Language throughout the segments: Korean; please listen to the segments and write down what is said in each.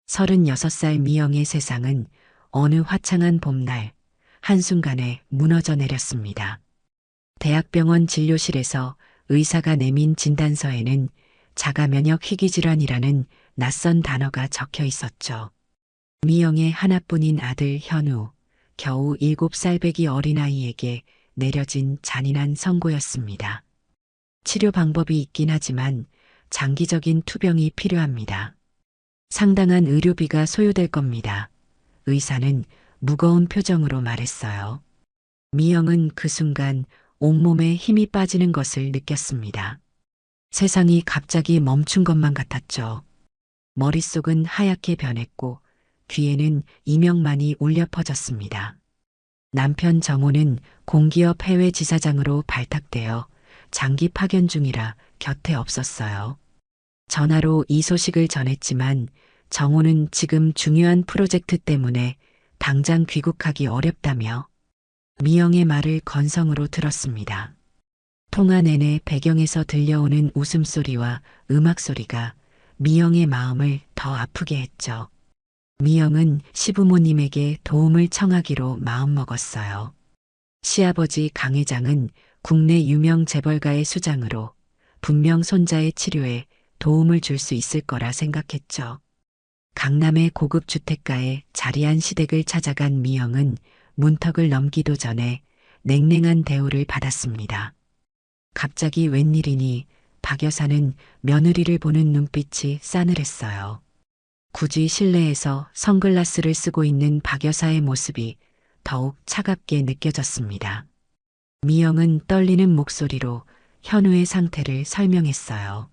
36살 미영의 세상은 어느 화창한 봄날 한순간에 무너져 내렸습니다. 대학병원 진료실에서 의사가 내민 진단서에는 자가면역 희귀질환이라는 낯선 단어가 적혀 있었죠. 미영의 하나뿐인 아들 현우, 겨우 7살 배기 어린아이에게 내려진 잔인한 선고였습니다. 치료 방법이 있긴 하지만 장기적인 투병이 필요합니다. 상당한 의료비가 소요될 겁니다. 의사는 무거운 표정으로 말했어요. 미영은 그 순간 온몸에 힘이 빠지는 것을 느꼈습니다. 세상이 갑자기 멈춘 것만 같았죠. 머릿속은 하얗게 변했고 귀에는 이명만이 울려 퍼졌습니다. 남편 정호는 공기업 해외 지사장으로 발탁되어 장기 파견 중이라 곁에 없었어요. 전화로 이 소식을 전했지만 정호는 지금 중요한 프로젝트 때문에 당장 귀국하기 어렵다며 미영의 말을 건성으로 들었습니다. 통화 내내 배경에서 들려오는 웃음소리와 음악소리가 미영의 마음을 더 아프게 했죠. 미영은 시부모님에게 도움을 청하기로 마음먹었어요. 시아버지 강 회장은 국내 유명 재벌가의 수장으로 분명 손자의 치료에 도움을 줄 수 있을 거라 생각했죠. 강남의 고급 주택가에 자리한 시댁을 찾아간 미영은 문턱을 넘기도 전에 냉랭한 대우를 받았습니다. 갑자기 웬일이니 박 여사는 며느리를 보는 눈빛이 싸늘했어요. 굳이 실내에서 선글라스를 쓰고 있는 박 여사의 모습이 더욱 차갑게 느껴졌습니다. 미영은 떨리는 목소리로 현우의 상태를 설명했어요.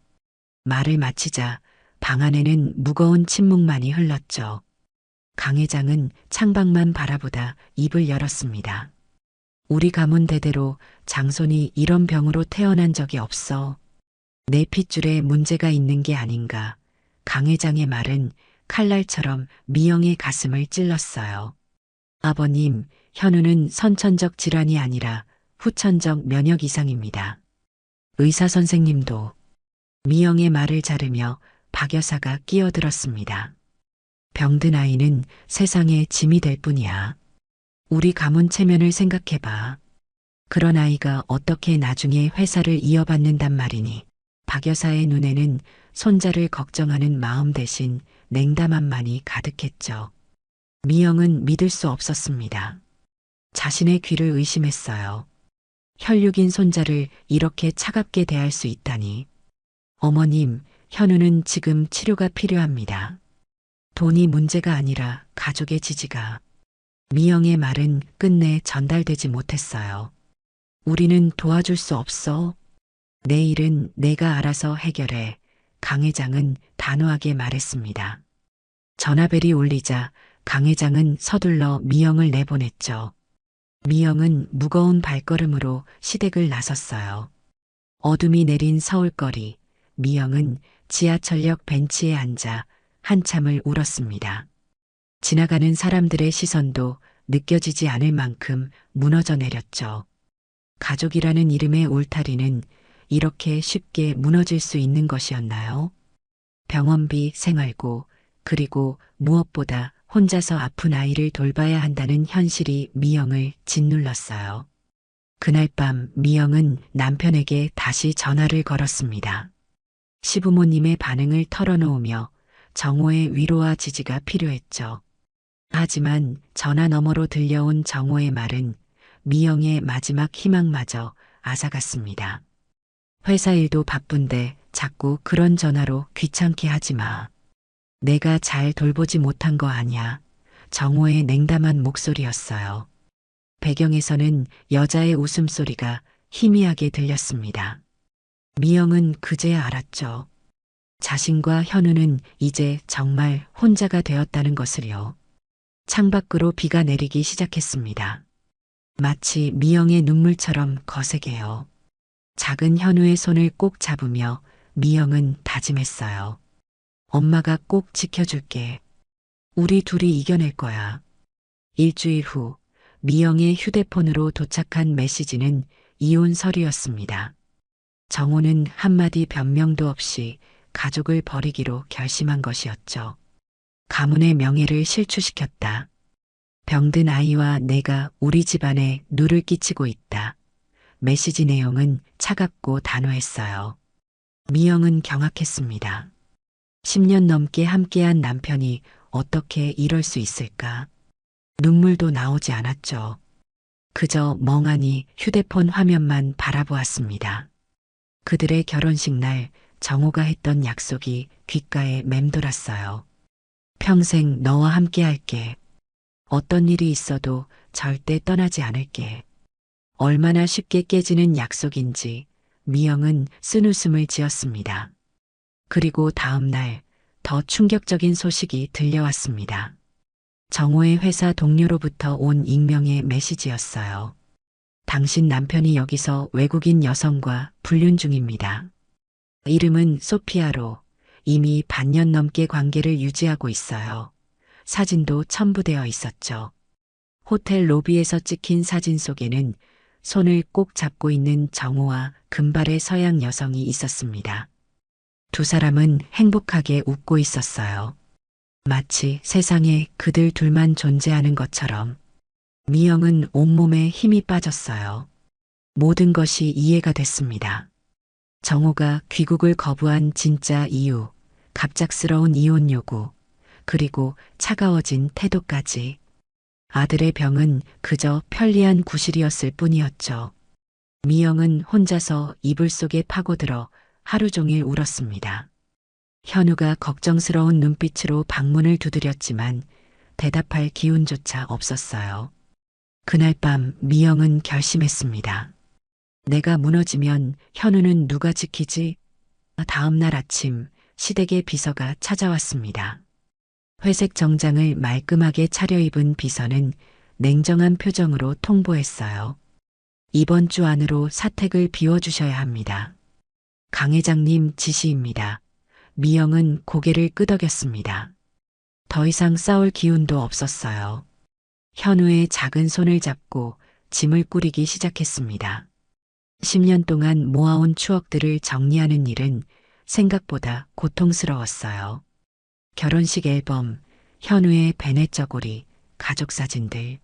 말을 마치자 방 안에는 무거운 침묵만이 흘렀죠. 강 회장은 창밖만 바라보다 입을 열었습니다. 우리 가문 대대로 장손이 이런 병으로 태어난 적이 없어. 내 핏줄에 문제가 있는 게 아닌가. 강 회장의 말은 칼날처럼 미영의 가슴을 찔렀어요. 아버님, 현우는 선천적 질환이 아니라 후천적 면역 이상입니다. 의사 선생님도 미영의 말을 자르며 박 여사가 끼어들었습니다. 병든 아이는 세상에 짐이 될 뿐이야. 우리 가문 체면을 생각해봐. 그런 아이가 어떻게 나중에 회사를 이어받는단 말이니. 박 여사의 눈에는 손자를 걱정하는 마음 대신 냉담함만이 가득했죠. 미영은 믿을 수 없었습니다. 자신의 귀를 의심했어요. 혈육인 손자를 이렇게 차갑게 대할 수 있다니. 어머님, 현우는 지금 치료가 필요합니다. 돈이 문제가 아니라 가족의 지지가. 미영의 말은 끝내 전달되지 못했어요. 우리는 도와줄 수 없어. 내 일은 내가 알아서 해결해. 강 회장은 단호하게 말했습니다. 전화벨이 울리자 강 회장은 서둘러 미영을 내보냈죠. 미영은 무거운 발걸음으로 시댁을 나섰어요. 어둠이 내린 서울거리. 미영은 지하철역 벤치에 앉아 한참을 울었습니다. 지나가는 사람들의 시선도 느껴지지 않을 만큼 무너져 내렸죠. 가족이라는 이름의 울타리는 이렇게 쉽게 무너질 수 있는 것이었나요? 병원비, 생활고, 그리고 무엇보다 혼자서 아픈 아이를 돌봐야 한다는 현실이 미영을 짓눌렀어요. 그날 밤 미영은 남편에게 다시 전화를 걸었습니다. 시부모님의 반응을 털어놓으며 정호의 위로와 지지가 필요했죠. 하지만 전화 너머로 들려온 정호의 말은 미영의 마지막 희망마저 앗아갔습니다. 회사 일도 바쁜데 자꾸 그런 전화로 귀찮게 하지 마. 내가 잘 돌보지 못한 거 아냐. 정호의 냉담한 목소리였어요. 배경에서는 여자의 웃음소리가 희미하게 들렸습니다. 미영은 그제야 알았죠. 자신과 현우는 이제 정말 혼자가 되었다는 것을요. 창밖으로 비가 내리기 시작했습니다. 마치 미영의 눈물처럼 거세게요. 작은 현우의 손을 꼭 잡으며 미영은 다짐했어요. 엄마가 꼭 지켜줄게. 우리 둘이 이겨낼 거야. 일주일 후 미영의 휴대폰으로 도착한 메시지는 이혼 서류였습니다. 정호는 한마디 변명도 없이 가족을 버리기로 결심한 것이었죠. 가문의 명예를 실추시켰다. 병든 아이와 내가 우리 집안에 누를 끼치고 있다. 메시지 내용은 차갑고 단호했어요. 미영은 경악했습니다. 10년 넘게 함께한 남편이 어떻게 이럴 수 있을까? 눈물도 나오지 않았죠. 그저 멍하니 휴대폰 화면만 바라보았습니다. 그들의 결혼식 날 정호가 했던 약속이 귓가에 맴돌았어요. 평생 너와 함께 할게. 어떤 일이 있어도 절대 떠나지 않을게. 얼마나 쉽게 깨지는 약속인지 미영은 쓴웃음을 지었습니다. 그리고 다음 날 더 충격적인 소식이 들려왔습니다. 정호의 회사 동료로부터 온 익명의 메시지였어요. 당신 남편이 여기서 외국인 여성과 불륜 중입니다. 이름은 소피아로 이미 반년 넘게 관계를 유지하고 있어요. 사진도 첨부되어 있었죠. 호텔 로비에서 찍힌 사진 속에는 손을 꼭 잡고 있는 정호와 금발의 서양 여성이 있었습니다. 두 사람은 행복하게 웃고 있었어요. 마치 세상에 그들 둘만 존재하는 것처럼. 미영은 온몸에 힘이 빠졌어요. 모든 것이 이해가 됐습니다. 정호가 귀국을 거부한 진짜 이유, 갑작스러운 이혼 요구, 그리고 차가워진 태도까지. 아들의 병은 그저 편리한 구실이었을 뿐이었죠. 미영은 혼자서 이불 속에 파고들어 하루 종일 울었습니다. 현우가 걱정스러운 눈빛으로 방문을 두드렸지만 대답할 기운조차 없었어요. 그날 밤 미영은 결심했습니다. 내가 무너지면 현우는 누가 지키지? 다음 날 아침 시댁의 비서가 찾아왔습니다. 회색 정장을 말끔하게 차려입은 비서는 냉정한 표정으로 통보했어요. 이번 주 안으로 사택을 비워주셔야 합니다. 강 회장님 지시입니다. 미영은 고개를 끄덕였습니다. 더 이상 싸울 기운도 없었어요. 현우의 작은 손을 잡고 짐을 꾸리기 시작했습니다. 10년 동안 모아온 추억들을 정리하는 일은 생각보다 고통스러웠어요. 결혼식 앨범, 현우의 베네 저고리, 가족 사진들.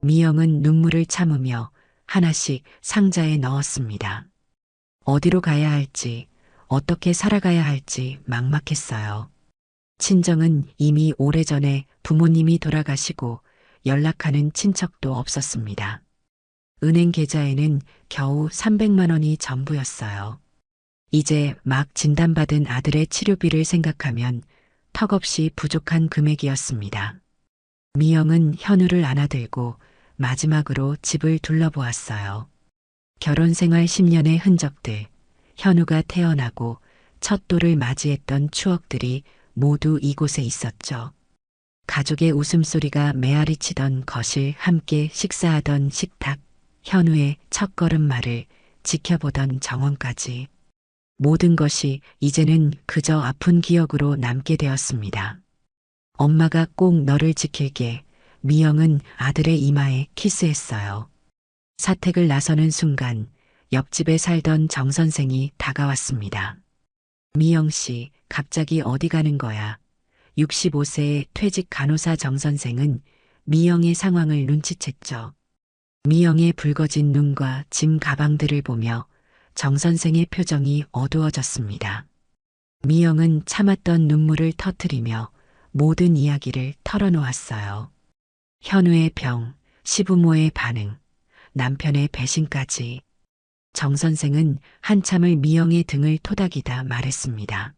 미영은 눈물을 참으며 하나씩 상자에 넣었습니다. 어디로 가야 할지, 어떻게 살아가야 할지 막막했어요. 친정은 이미 오래전에 부모님이 돌아가시고 연락하는 친척도 없었습니다. 은행 계좌에는 겨우 300만 원이 전부였어요. 이제 막 진단받은 아들의 치료비를 생각하면 턱없이 부족한 금액이었습니다. 미영은 현우를 안아들고 마지막으로 집을 둘러보았어요. 결혼 생활 10년의 흔적들, 현우가 태어나고 첫 돌을 맞이했던 추억들이 모두 이곳에 있었죠. 가족의 웃음소리가 메아리 치던 거실, 함께 식사하던 식탁, 현우의 첫걸음마를 지켜보던 정원까지. 모든 것이 이제는 그저 아픈 기억으로 남게 되었습니다. 엄마가 꼭 너를 지킬게. 미영은 아들의 이마에 키스했어요. 사택을 나서는 순간 옆집에 살던 정 선생이 다가왔습니다. 미영 씨, 갑자기 어디 가는 거야? 65세의 퇴직 간호사 정 선생은 미영의 상황을 눈치챘죠. 미영의 붉어진 눈과 짐 가방들을 보며 정 선생의 표정이 어두워졌습니다. 미영은 참았던 눈물을 터뜨리며 모든 이야기를 털어놓았어요. 현우의 병, 시부모의 반응, 남편의 배신까지. 정 선생은 한참을 미영의 등을 토닥이다 말했습니다.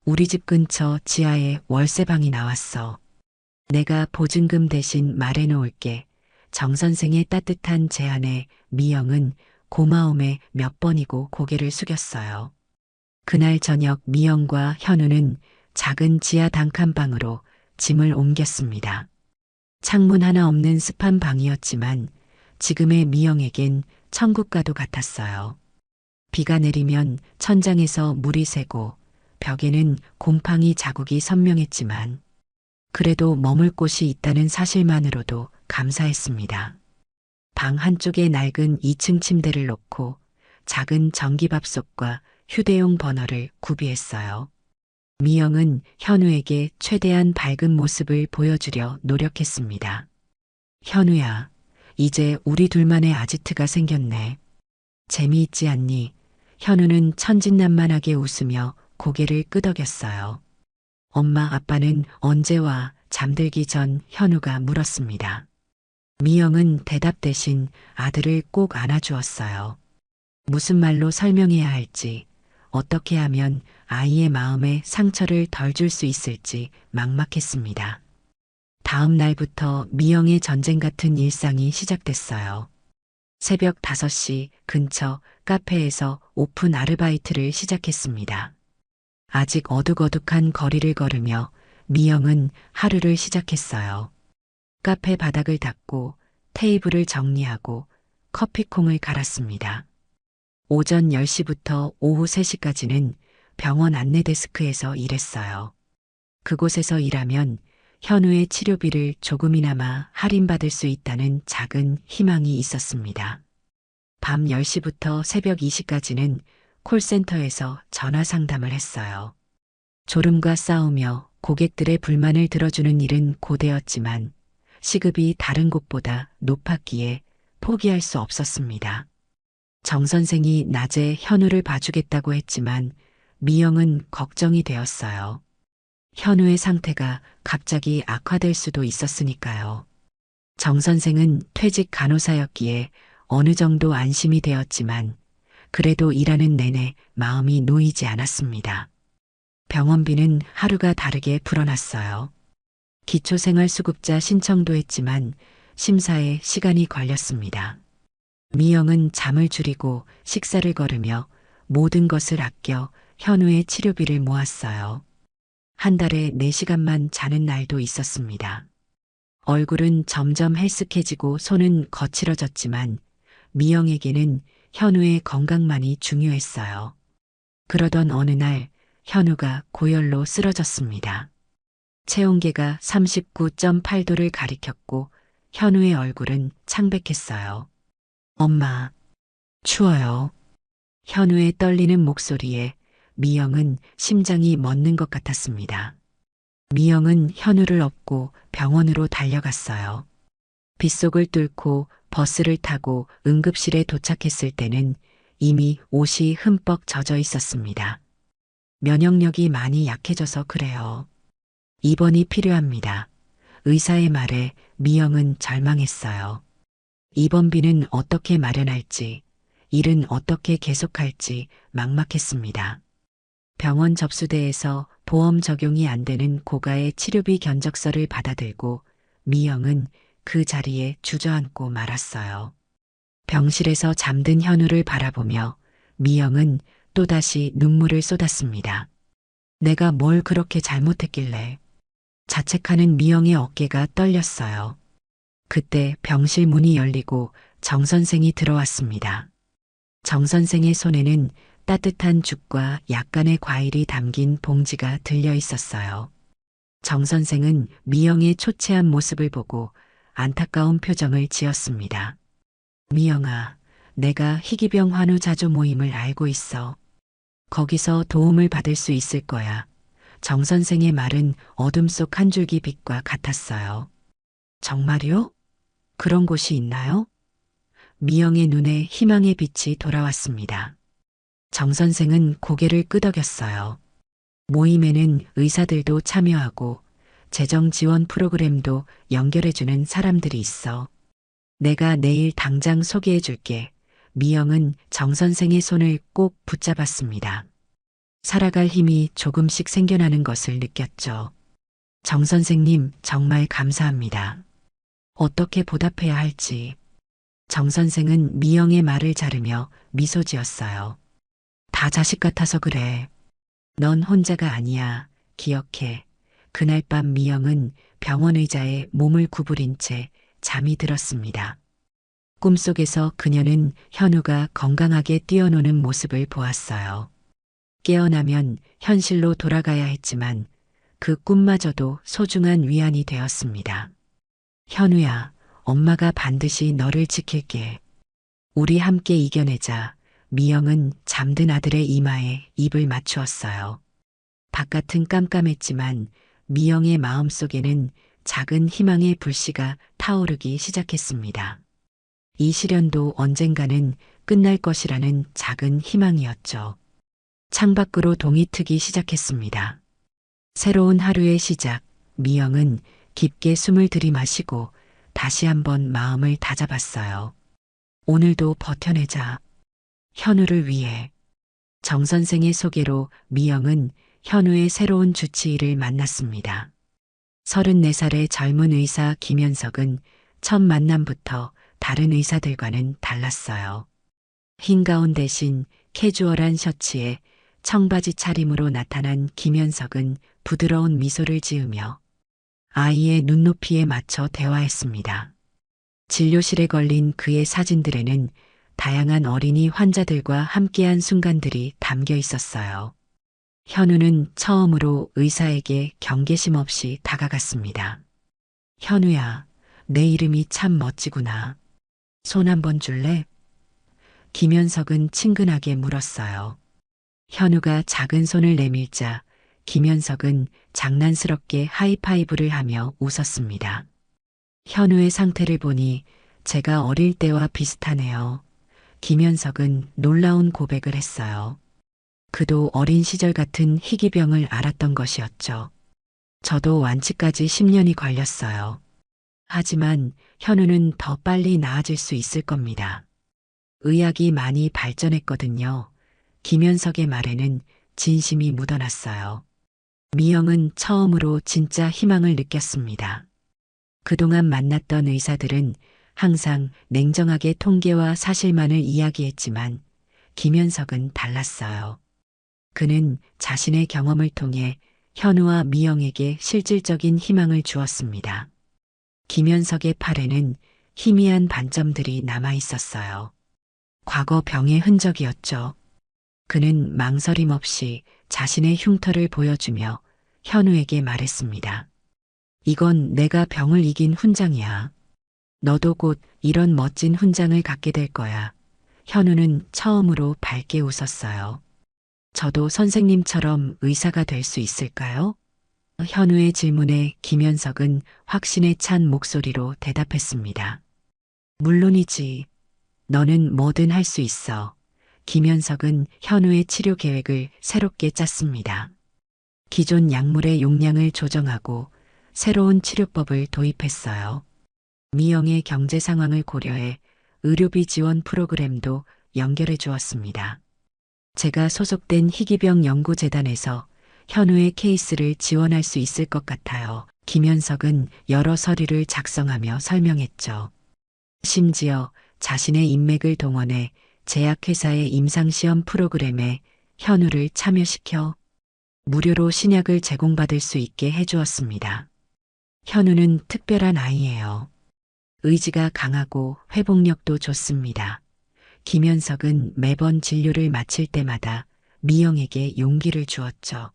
우리 집 근처 지하에 월세방이 나왔어. 내가 보증금 대신 말해놓을게. 정 선생의 따뜻한 제안에 미영은 고마움에 몇 번이고 고개를 숙였어요. 그날 저녁 미영과 현우는 작은 지하 단칸방으로 짐을 옮겼습니다. 창문 하나 없는 습한 방이었지만 지금의 미영에겐 천국과도 같았어요. 비가 내리면 천장에서 물이 새고 벽에는 곰팡이 자국이 선명했지만 그래도 머물 곳이 있다는 사실만으로도 감사했습니다. 방 한쪽에 낡은 2층 침대를 놓고 작은 전기밥솥과 휴대용 버너를 구비했어요. 미영은 현우에게 최대한 밝은 모습을 보여주려 노력했습니다. 현우야, 이제 우리 둘만의 아지트가 생겼네. 재미있지 않니? 현우는 천진난만하게 웃으며 고개를 끄덕였어요. 엄마, 아빠는 언제 와? 잠들기 전 현우가 물었습니다. 미영은 대답 대신 아들을 꼭 안아주었어요. 무슨 말로 설명해야 할지, 어떻게 하면 아이의 마음에 상처를 덜 줄 수 있을지 막막했습니다. 다음 날부터 미영의 전쟁 같은 일상이 시작됐어요. 새벽 5시 근처 카페에서 오픈 아르바이트를 시작했습니다. 아직 어둑어둑한 거리를 걸으며 미영은 하루를 시작했어요. 카페 바닥을 닦고 테이블을 정리하고 커피콩을 갈았습니다. 오전 10시부터 오후 3시까지는 병원 안내 데스크에서 일했어요. 그곳에서 일하면 현우의 치료비를 조금이나마 할인받을 수 있다는 작은 희망이 있었습니다. 밤 10시부터 새벽 2시까지는 콜센터에서 전화 상담을 했어요. 졸음과 싸우며 고객들의 불만을 들어주는 일은 고되었지만 시급이 다른 곳보다 높았기에 포기할 수 없었습니다. 정 선생이 낮에 현우를 봐주겠다고 했지만 미영은 걱정이 되었어요. 현우의 상태가 갑자기 악화될 수도 있었으니까요. 정 선생은 퇴직 간호사였기에 어느 정도 안심이 되었지만 그래도 일하는 내내 마음이 놓이지 않았습니다. 병원비는 하루가 다르게 불어났어요. 기초생활수급자 신청도 했지만 심사에 시간이 걸렸습니다. 미영은 잠을 줄이고 식사를 거르며 모든 것을 아껴 현우의 치료비를 모았어요. 한 달에 4시간만 자는 날도 있었습니다. 얼굴은 점점 헬쓱해지고 손은 거칠어졌지만 미영에게는 현우의 건강만이 중요했어요. 그러던 어느 날 현우가 고열로 쓰러졌습니다. 체온계가 39.8도를 가리켰고 현우의 얼굴은 창백했어요. 엄마, 추워요. 현우의 떨리는 목소리에 미영은 심장이 멎는 것 같았습니다. 미영은 현우를 업고 병원으로 달려갔어요. 빗속을 뚫고 버스를 타고 응급실에 도착했을 때는 이미 옷이 흠뻑 젖어 있었습니다. 면역력이 많이 약해져서 그래요. 입원이 필요합니다. 의사의 말에 미영은 절망했어요. 입원비는 어떻게 마련할지, 일은 어떻게 계속할지 막막했습니다. 병원 접수대에서 보험 적용이 안 되는 고가의 치료비 견적서를 받아들고 미영은 그 자리에 주저앉고 말았어요. 병실에서 잠든 현우를 바라보며 미영은 또다시 눈물을 쏟았습니다. 내가 뭘 그렇게 잘못했길래. 자책하는 미영의 어깨가 떨렸어요. 그때 병실 문이 열리고 정 선생이 들어왔습니다. 정 선생의 손에는 따뜻한 죽과 약간의 과일이 담긴 봉지가 들려 있었어요. 정 선생은 미영의 초췌한 모습을 보고 안타까운 표정을 지었습니다. 미영아, 내가 희귀병 환우 자조 모임을 알고 있어. 거기서 도움을 받을 수 있을 거야. 정 선생의 말은 어둠 속 한 줄기 빛과 같았어요. 정말요? 그런 곳이 있나요? 미영의 눈에 희망의 빛이 돌아왔습니다. 정 선생은 고개를 끄덕였어요. 모임에는 의사들도 참여하고 재정 지원 프로그램도 연결해주는 사람들이 있어. 내가 내일 당장 소개해줄게. 미영은 정 선생의 손을 꼭 붙잡았습니다. 살아갈 힘이 조금씩 생겨나는 것을 느꼈죠. 정 선생님, 정말 감사합니다. 어떻게 보답해야 할지. 정 선생은 미영의 말을 자르며 미소 지었어요. 다 자식 같아서 그래. 넌 혼자가 아니야. 기억해. 그날 밤 미영은 병원 의자에 몸을 구부린 채 잠이 들었습니다. 꿈속에서 그녀는 현우가 건강하게 뛰어노는 모습을 보았어요. 깨어나면 현실로 돌아가야 했지만 그 꿈마저도 소중한 위안이 되었습니다. 현우야, 엄마가 반드시 너를 지킬게. 우리 함께 이겨내자. 미영은 잠든 아들의 이마에 입을 맞추었어요. 바깥은 깜깜했지만 미영의 마음속에는 작은 희망의 불씨가 타오르기 시작했습니다. 이 시련도 언젠가는 끝날 것이라는 작은 희망이었죠. 창밖으로 동이 트기 시작했습니다. 새로운 하루의 시작, 미영은 깊게 숨을 들이마시고 다시 한번 마음을 다잡았어요. 오늘도 버텨내자. 현우를 위해. 정 선생의 소개로 미영은 현우의 새로운 주치의를 만났습니다. 34살의 젊은 의사 김현석은 첫 만남부터 다른 의사들과는 달랐어요. 흰 가운 대신 캐주얼한 셔츠에 청바지 차림으로 나타난 김현석은 부드러운 미소를 지으며 아이의 눈높이에 맞춰 대화했습니다. 진료실에 걸린 그의 사진들에는 다양한 어린이 환자들과 함께한 순간들이 담겨 있었어요. 현우는 처음으로 의사에게 경계심 없이 다가갔습니다. 현우야, 내 이름이 참 멋지구나. 손 한번 줄래? 김현석은 친근하게 물었어요. 현우가 작은 손을 내밀자 김현석은 장난스럽게 하이파이브를 하며 웃었습니다. 현우의 상태를 보니 제가 어릴 때와 비슷하네요. 김현석은 놀라운 고백을 했어요. 그도 어린 시절 같은 희귀병을 앓았던 것이었죠. 저도 완치까지 10년이 걸렸어요. 하지만 현우는 더 빨리 나아질 수 있을 겁니다. 의학이 많이 발전했거든요. 김현석의 말에는 진심이 묻어났어요. 미영은 처음으로 진짜 희망을 느꼈습니다. 그동안 만났던 의사들은 항상 냉정하게 통계와 사실만을 이야기했지만 김현석은 달랐어요. 그는 자신의 경험을 통해 현우와 미영에게 실질적인 희망을 주었습니다. 김현석의 팔에는 희미한 반점들이 남아 있었어요. 과거 병의 흔적이었죠. 그는 망설임 없이 자신의 흉터를 보여주며 현우에게 말했습니다. 이건 내가 병을 이긴 훈장이야. 너도 곧 이런 멋진 훈장을 갖게 될 거야. 현우는 처음으로 밝게 웃었어요. 저도 선생님처럼 의사가 될 수 있을까요? 현우의 질문에 김현석은 확신에 찬 목소리로 대답했습니다. 물론이지. 너는 뭐든 할 수 있어. 김현석은 현우의 치료 계획을 새롭게 짰습니다. 기존 약물의 용량을 조정하고 새로운 치료법을 도입했어요. 미영의 경제 상황을 고려해 의료비 지원 프로그램도 연결해 주었습니다. 제가 소속된 희귀병 연구재단에서 현우의 케이스를 지원할 수 있을 것 같아요. 김현석은 여러 서류를 작성하며 설명했죠. 심지어 자신의 인맥을 동원해 제약회사의 임상시험 프로그램에 현우를 참여시켜 무료로 신약을 제공받을 수 있게 해주었습니다. 현우는 특별한 아이예요. 의지가 강하고 회복력도 좋습니다. 김현석은 매번 진료를 마칠 때마다 미영에게 용기를 주었죠.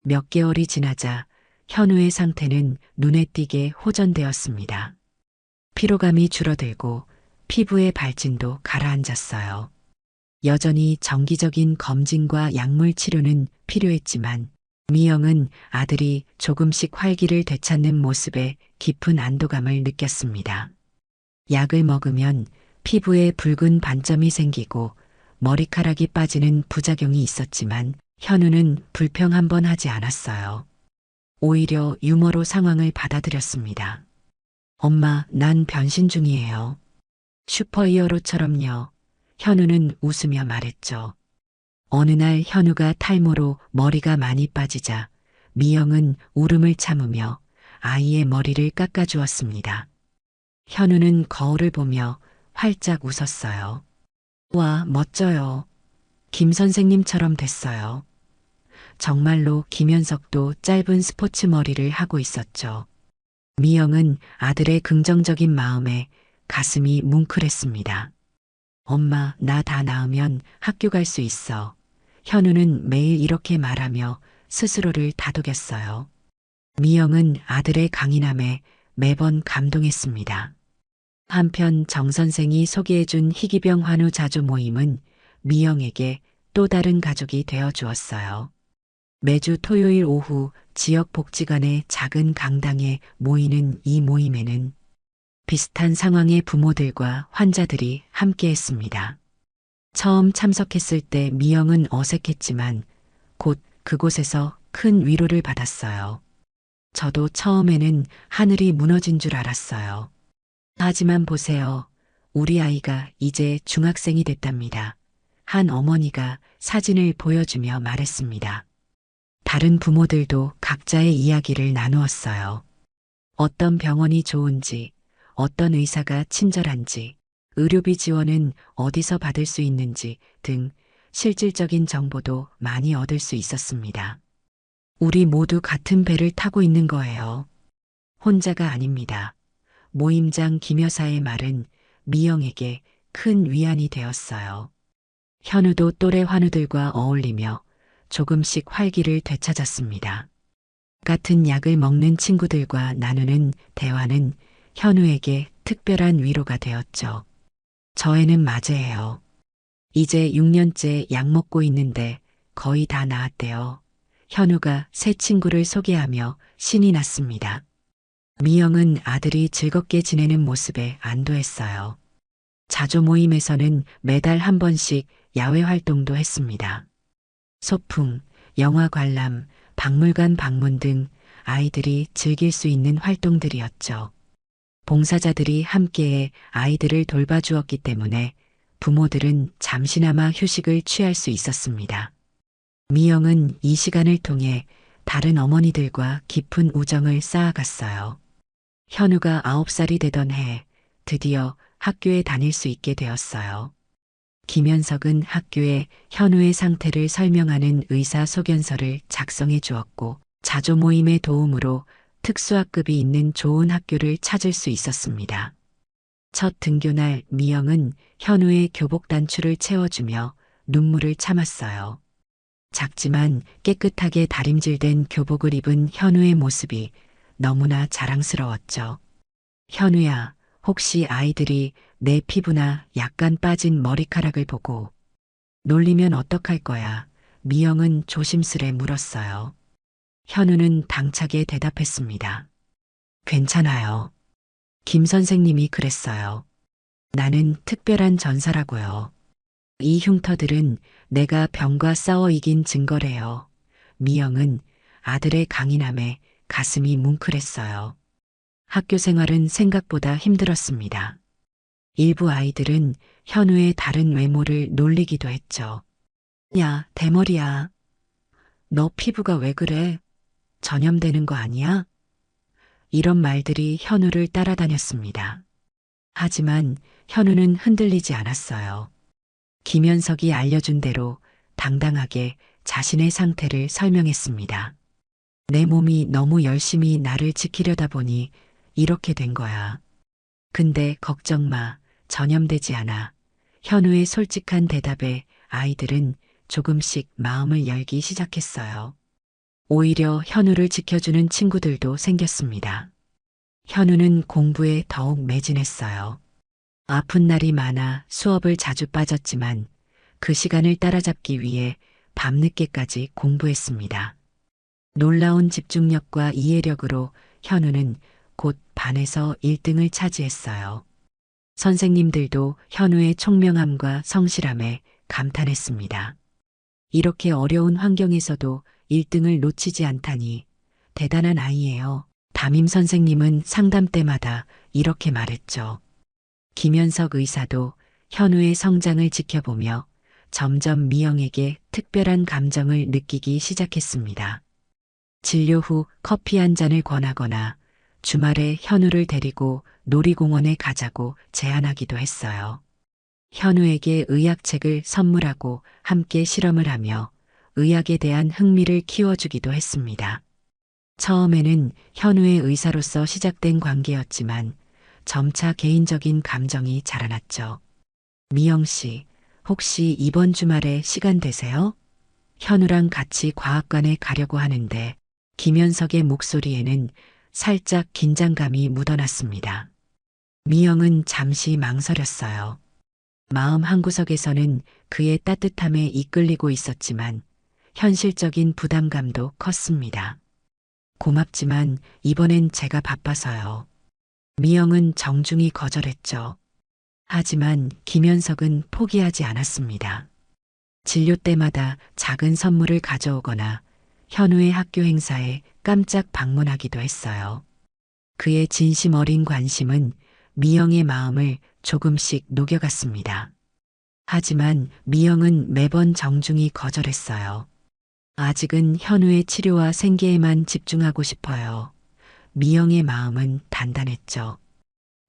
몇 개월이 지나자 현우의 상태는 눈에 띄게 호전되었습니다. 피로감이 줄어들고 피부의 발진도 가라앉았어요. 여전히 정기적인 검진과 약물 치료는 필요했지만 미영은 아들이 조금씩 활기를 되찾는 모습에 깊은 안도감을 느꼈습니다. 약을 먹으면 피부에 붉은 반점이 생기고 머리카락이 빠지는 부작용이 있었지만 현우는 불평 한 번 하지 않았어요. 오히려 유머로 상황을 받아들였습니다. 엄마, 난 변신 중이에요. 슈퍼히어로처럼요. 현우는 웃으며 말했죠. 어느 날 현우가 탈모로 머리가 많이 빠지자 미영은 울음을 참으며 아이의 머리를 깎아주었습니다. 현우는 거울을 보며 활짝 웃었어요. 와, 멋져요. 김 선생님처럼 됐어요. 정말로 김현석도 짧은 스포츠 머리를 하고 있었죠. 미영은 아들의 긍정적인 마음에 가슴이 뭉클했습니다. 엄마, 나 다 나으면 학교 갈 수 있어. 현우는 매일 이렇게 말하며 스스로를 다독였어요. 미영은 아들의 강인함에 매번 감동했습니다. 한편 정 선생이 소개해준 희귀병 환우 자조 모임은 미영에게 또 다른 가족이 되어 주었어요. 매주 토요일 오후 지역 복지관의 작은 강당에 모이는 이 모임에는 비슷한 상황의 부모들과 환자들이 함께했습니다. 처음 참석했을 때 미영은 어색했지만 곧 그곳에서 큰 위로를 받았어요. 저도 처음에는 하늘이 무너진 줄 알았어요. 하지만 보세요. 우리 아이가 이제 중학생이 됐답니다. 한 어머니가 사진을 보여주며 말했습니다. 다른 부모들도 각자의 이야기를 나누었어요. 어떤 병원이 좋은지, 어떤 의사가 친절한지, 의료비 지원은 어디서 받을 수 있는지 등 실질적인 정보도 많이 얻을 수 있었습니다. 우리 모두 같은 배를 타고 있는 거예요. 혼자가 아닙니다. 모임장 김 여사의 말은 미영에게 큰 위안이 되었어요. 현우도 또래 환우들과 어울리며 조금씩 활기를 되찾았습니다. 같은 약을 먹는 친구들과 나누는 대화는 현우에게 특별한 위로가 되었죠. 저애는 맞이해요. 이제 6년째 약 먹고 있는데 거의 다 나았대요. 현우가 새 친구를 소개하며 신이 났습니다. 미영은 아들이 즐겁게 지내는 모습에 안도했어요. 자조 모임에서는 매달 한 번씩 야외 활동도 했습니다. 소풍, 영화 관람, 박물관 방문 등 아이들이 즐길 수 있는 활동들이었죠. 봉사자들이 함께해 아이들을 돌봐주었기 때문에 부모들은 잠시나마 휴식을 취할 수 있었습니다. 미영은 이 시간을 통해 다른 어머니들과 깊은 우정을 쌓아갔어요. 현우가 9살이 되던 해 드디어 학교에 다닐 수 있게 되었어요. 김현석은 학교에 현우의 상태를 설명하는 의사소견서를 작성해 주었고 자조 모임의 도움으로 특수학급이 있는 좋은 학교를 찾을 수 있었습니다. 첫 등교날 미영은 현우의 교복 단추를 채워주며 눈물을 참았어요. 작지만 깨끗하게 다림질된 교복을 입은 현우의 모습이 너무나 자랑스러웠죠. 현우야, 혹시 아이들이 내 피부나 약간 빠진 머리카락을 보고 놀리면 어떡할 거야? 미영은 조심스레 물었어요. 현우는 당차게 대답했습니다. 괜찮아요. 김 선생님이 그랬어요. 나는 특별한 전사라고요. 이 흉터들은 내가 병과 싸워 이긴 증거래요. 미영은 아들의 강인함에 가슴이 뭉클했어요. 학교 생활은 생각보다 힘들었습니다. 일부 아이들은 현우의 다른 외모를 놀리기도 했죠. 야, 대머리야. 너 피부가 왜 그래? 전염되는 거 아니야? 이런 말들이 현우를 따라다녔습니다. 하지만 현우는 흔들리지 않았어요. 김현석이 알려준 대로 당당하게 자신의 상태를 설명했습니다. 내 몸이 너무 열심히 나를 지키려다 보니 이렇게 된 거야. 근데 걱정 마. 전염되지 않아. 현우의 솔직한 대답에 아이들은 조금씩 마음을 열기 시작했어요. 오히려 현우를 지켜주는 친구들도 생겼습니다. 현우는 공부에 더욱 매진했어요. 아픈 날이 많아 수업을 자주 빠졌지만 그 시간을 따라잡기 위해 밤늦게까지 공부했습니다. 놀라운 집중력과 이해력으로 현우는 곧 반에서 1등을 차지했어요. 선생님들도 현우의 총명함과 성실함에 감탄했습니다. 이렇게 어려운 환경에서도 1등을 놓치지 않다니 대단한 아이예요. 담임 선생님은 상담 때마다 이렇게 말했죠. 김현석 의사도 현우의 성장을 지켜보며 점점 미영에게 특별한 감정을 느끼기 시작했습니다. 진료 후 커피 한 잔을 권하거나 주말에 현우를 데리고 놀이공원에 가자고 제안하기도 했어요. 현우에게 의학책을 선물하고 함께 실험을 하며 의학에 대한 흥미를 키워주기도 했습니다. 처음에는 현우의 의사로서 시작된 관계였지만 점차 개인적인 감정이 자라났죠. 미영 씨, 혹시 이번 주말에 시간 되세요? 현우랑 같이 과학관에 가려고 하는데 김현석의 목소리에는 살짝 긴장감이 묻어났습니다. 미영은 잠시 망설였어요. 마음 한구석에서는 그의 따뜻함에 이끌리고 있었지만 현실적인 부담감도 컸습니다. 고맙지만 이번엔 제가 바빠서요. 미영은 정중히 거절했죠. 하지만 김현석은 포기하지 않았습니다. 진료 때마다 작은 선물을 가져오거나 현우의 학교 행사에 깜짝 방문하기도 했어요. 그의 진심 어린 관심은 미영의 마음을 조금씩 녹여갔습니다. 하지만 미영은 매번 정중히 거절했어요. 아직은 현우의 치료와 생계에만 집중하고 싶어요. 미영의 마음은 단단했죠.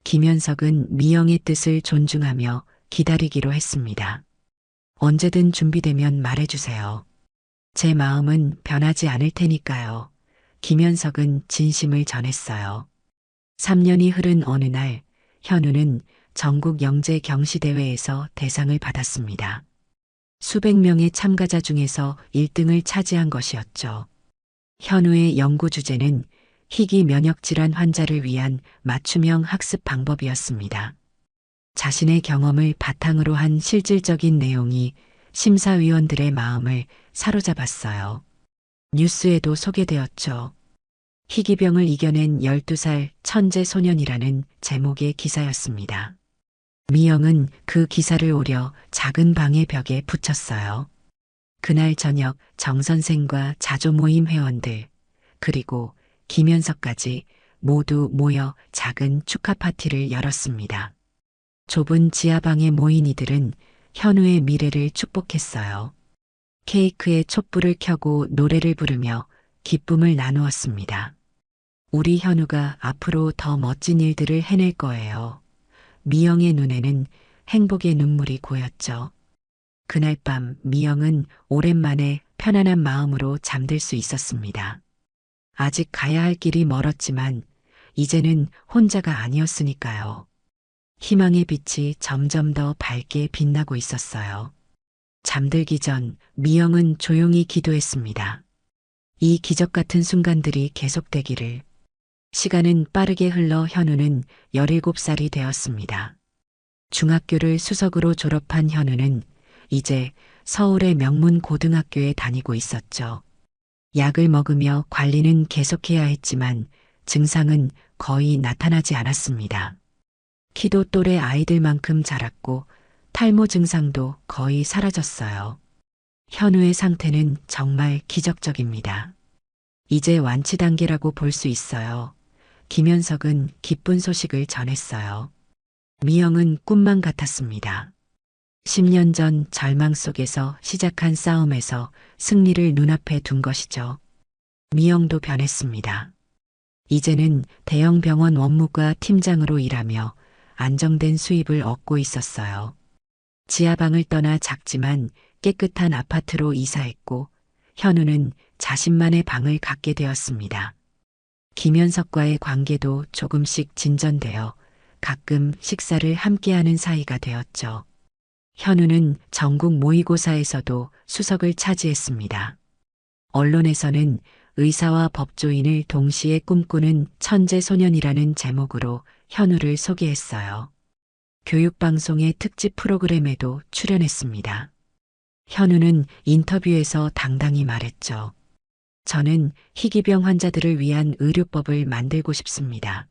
김현석은 미영의 뜻을 존중하며 기다리기로 했습니다. 언제든 준비되면 말해주세요. 제 마음은 변하지 않을 테니까요. 김현석은 진심을 전했어요. 3년이 흐른 어느 날 현우는 전국 영재 경시대회에서 대상을 받았습니다. 수백 명의 참가자 중에서 1등을 차지한 것이었죠. 현우의 연구 주제는 희귀 면역 질환 환자를 위한 맞춤형 학습 방법이었습니다. 자신의 경험을 바탕으로 한 실질적인 내용이 심사위원들의 마음을 사로잡았어요. 뉴스에도 소개되었죠. 희귀병을 이겨낸 12살 천재 소년이라는 제목의 기사였습니다. 미영은 그 기사를 오려 작은 방의 벽에 붙였어요. 그날 저녁 정 선생과 자조 모임 회원들, 그리고 김현석까지 모두 모여 작은 축하 파티를 열었습니다. 좁은 지하방에 모인 이들은 현우의 미래를 축복했어요. 케이크에 촛불을 켜고 노래를 부르며 기쁨을 나누었습니다. 우리 현우가 앞으로 더 멋진 일들을 해낼 거예요. 미영의 눈에는 행복의 눈물이 고였죠. 그날 밤 미영은 오랜만에 편안한 마음으로 잠들 수 있었습니다. 아직 가야 할 길이 멀었지만 이제는 혼자가 아니었으니까요. 희망의 빛이 점점 더 밝게 빛나고 있었어요. 잠들기 전 미영은 조용히 기도했습니다. 이 기적 같은 순간들이 계속되기를. 시간은 빠르게 흘러 현우는 17살이 되었습니다. 중학교를 수석으로 졸업한 현우는 이제 서울의 명문 고등학교에 다니고 있었죠. 약을 먹으며 관리는 계속해야 했지만 증상은 거의 나타나지 않았습니다. 키도 또래 아이들만큼 자랐고 탈모 증상도 거의 사라졌어요. 현우의 상태는 정말 기적적입니다. 이제 완치 단계라고 볼 수 있어요. 김현석은 기쁜 소식을 전했어요. 미영은 꿈만 같았습니다. 10년 전 절망 속에서 시작한 싸움에서 승리를 눈앞에 둔 것이죠. 미영도 변했습니다. 이제는 대형 병원 원무과 팀장으로 일하며 안정된 수입을 얻고 있었어요. 지하방을 떠나 작지만 깨끗한 아파트로 이사했고 현우는 자신만의 방을 갖게 되었습니다. 김현석과의 관계도 조금씩 진전되어 가끔 식사를 함께하는 사이가 되었죠. 현우는 전국 모의고사에서도 수석을 차지했습니다. 언론에서는 의사와 법조인을 동시에 꿈꾸는 천재 소년이라는 제목으로 현우를 소개했어요. 교육방송의 특집 프로그램에도 출연했습니다. 현우는 인터뷰에서 당당히 말했죠. 저는 희귀병 환자들을 위한 의료법을 만들고 싶습니다.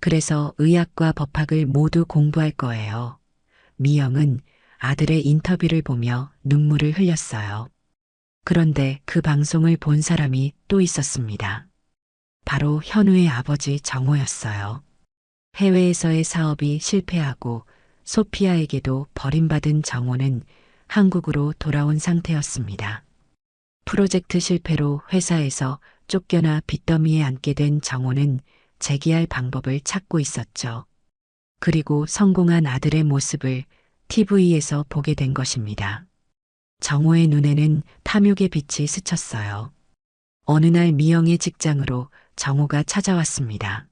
그래서 의학과 법학을 모두 공부할 거예요. 미영은 아들의 인터뷰를 보며 눈물을 흘렸어요. 그런데 그 방송을 본 사람이 또 있었습니다. 바로 현우의 아버지 정호였어요. 해외에서의 사업이 실패하고 소피아에게도 버림받은 정호는 한국으로 돌아온 상태였습니다. 프로젝트 실패로 회사에서 쫓겨나 빚더미에 앉게 된 정호는 재기할 방법을 찾고 있었죠. 그리고 성공한 아들의 모습을 TV에서 보게 된 것입니다. 정호의 눈에는 탐욕의 빛이 스쳤어요. 어느 날 미영의 직장으로 정호가 찾아왔습니다.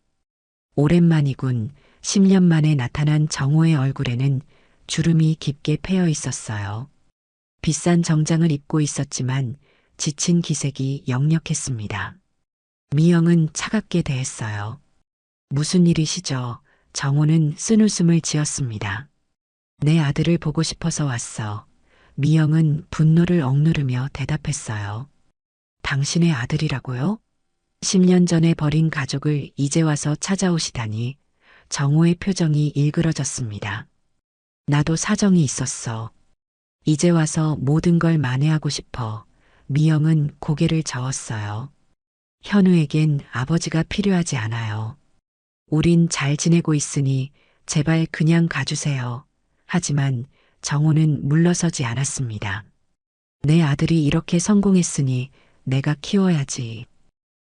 오랜만이군. 10년 만에 나타난 정호의 얼굴에는 주름이 깊게 패여 있었어요. 비싼 정장을 입고 있었지만 지친 기색이 역력했습니다. 미영은 차갑게 대했어요. 무슨 일이시죠? 정호는 쓴웃음을 지었습니다. 내 아들을 보고 싶어서 왔어. 미영은 분노를 억누르며 대답했어요. 당신의 아들이라고요? 10년 전에 버린 가족을 이제 와서 찾아오시다니. 정호의 표정이 일그러졌습니다. 나도 사정이 있었어. 이제 와서 모든 걸 만회하고 싶어. 미영은 고개를 저었어요. 현우에겐 아버지가 필요하지 않아요. 우린 잘 지내고 있으니 제발 그냥 가주세요. 하지만 정호는 물러서지 않았습니다. 내 아들이 이렇게 성공했으니 내가 키워야지.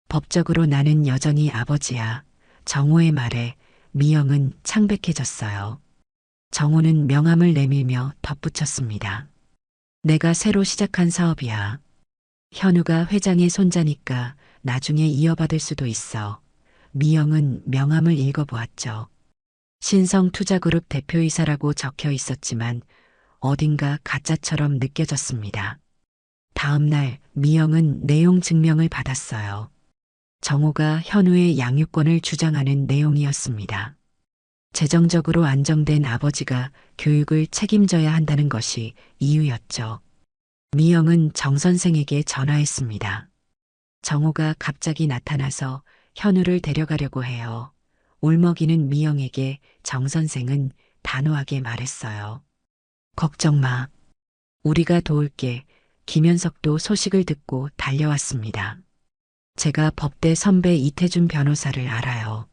법적으로 나는 여전히 아버지야. 정호의 말에 미영은 창백해졌어요. 정호는 명함을 내밀며 덧붙였습니다. 내가 새로 시작한 사업이야. 현우가 회장의 손자니까 나중에 이어받을 수도 있어. 미영은 명함을 읽어보았죠. 신성투자그룹 대표이사라고 적혀 있었지만 어딘가 가짜처럼 느껴졌습니다. 다음 날 미영은 내용 증명을 받았어요. 정호가 현우의 양육권을 주장하는 내용이었습니다. 재정적으로 안정된 아버지가 교육을 책임져야 한다는 것이 이유였죠. 미영은 정 선생에게 전화했습니다. 정호가 갑자기 나타나서 현우를 데려가려고 해요. 울먹이는 미영에게 정 선생은 단호하게 말했어요. 걱정 마. 우리가 도울게. 김현석도 소식을 듣고 달려왔습니다. 제가 법대 선배 이태준 변호사를 알아요.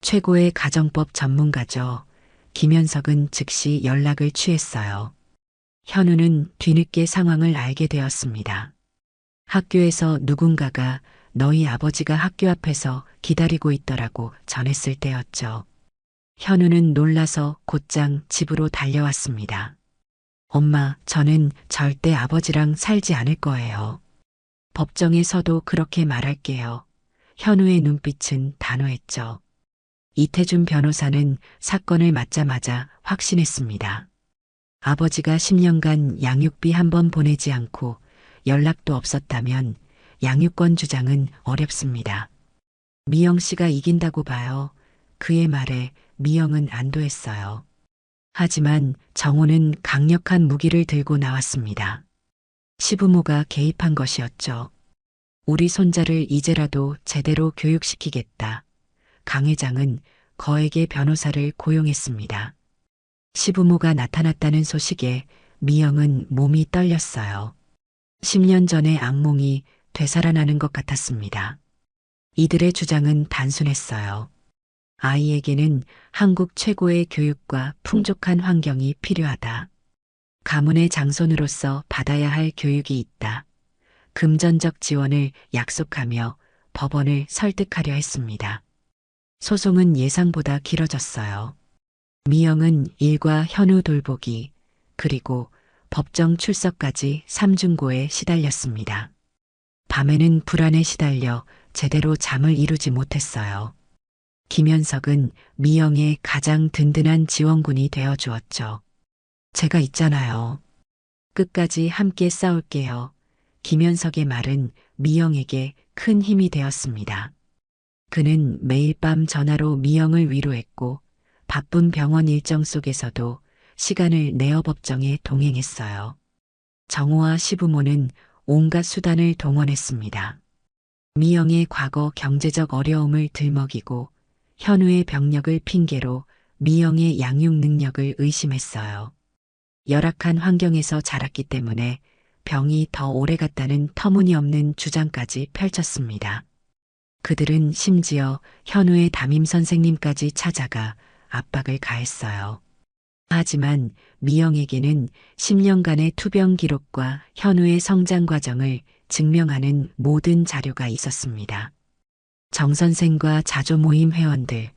최고의 가정법 전문가죠. 김현석은 즉시 연락을 취했어요. 현우는 뒤늦게 상황을 알게 되었습니다. 학교에서 누군가가 너희 아버지가 학교 앞에서 기다리고 있더라고 전했을 때였죠. 현우는 놀라서 곧장 집으로 달려왔습니다. 엄마, 저는 절대 아버지랑 살지 않을 거예요. 법정에서도 그렇게 말할게요. 현우의 눈빛은 단호했죠. 이태준 변호사는 사건을 맡자마자 확신했습니다. 아버지가 10년간 양육비 한 번 보내지 않고 연락도 없었다면 양육권 주장은 어렵습니다. 미영 씨가 이긴다고 봐요. 그의 말에 미영은 안도했어요. 하지만 정호는 강력한 무기를 들고 나왔습니다. 시부모가 개입한 것이었죠. 우리 손자를 이제라도 제대로 교육시키겠다. 강 회장은 거액의 변호사를 고용했습니다. 시부모가 나타났다는 소식에 미영은 몸이 떨렸어요. 10년 전의 악몽이 되살아나는 것 같았습니다. 이들의 주장은 단순했어요. 아이에게는 한국 최고의 교육과 풍족한 환경이 필요하다. 가문의 장손으로서 받아야 할 교육이 있다. 금전적 지원을 약속하며 법원을 설득하려 했습니다. 소송은 예상보다 길어졌어요. 미영은 일과 현우 돌보기, 그리고 법정 출석까지 삼중고에 시달렸습니다. 밤에는 불안에 시달려 제대로 잠을 이루지 못했어요. 김현석은 미영의 가장 든든한 지원군이 되어 주었죠. 제가 있잖아요. 끝까지 함께 싸울게요. 김현석의 말은 미영에게 큰 힘이 되었습니다. 그는 매일 밤 전화로 미영을 위로했고 바쁜 병원 일정 속에서도 시간을 내어 법정에 동행했어요. 정호와 시부모는 온갖 수단을 동원했습니다. 미영의 과거 경제적 어려움을 들먹이고 현우의 병력을 핑계로 미영의 양육 능력을 의심했어요. 열악한 환경에서 자랐기 때문에 병이 더 오래 갔다는 터무니없는 주장까지 펼쳤습니다. 그들은 심지어 현우의 담임 선생님까지 찾아가 압박을 가했어요. 하지만 미영에게는 10년간의 투병 기록과 현우의 성장 과정을 증명하는 모든 자료가 있었습니다. 정 선생과 자조 모임 회원들,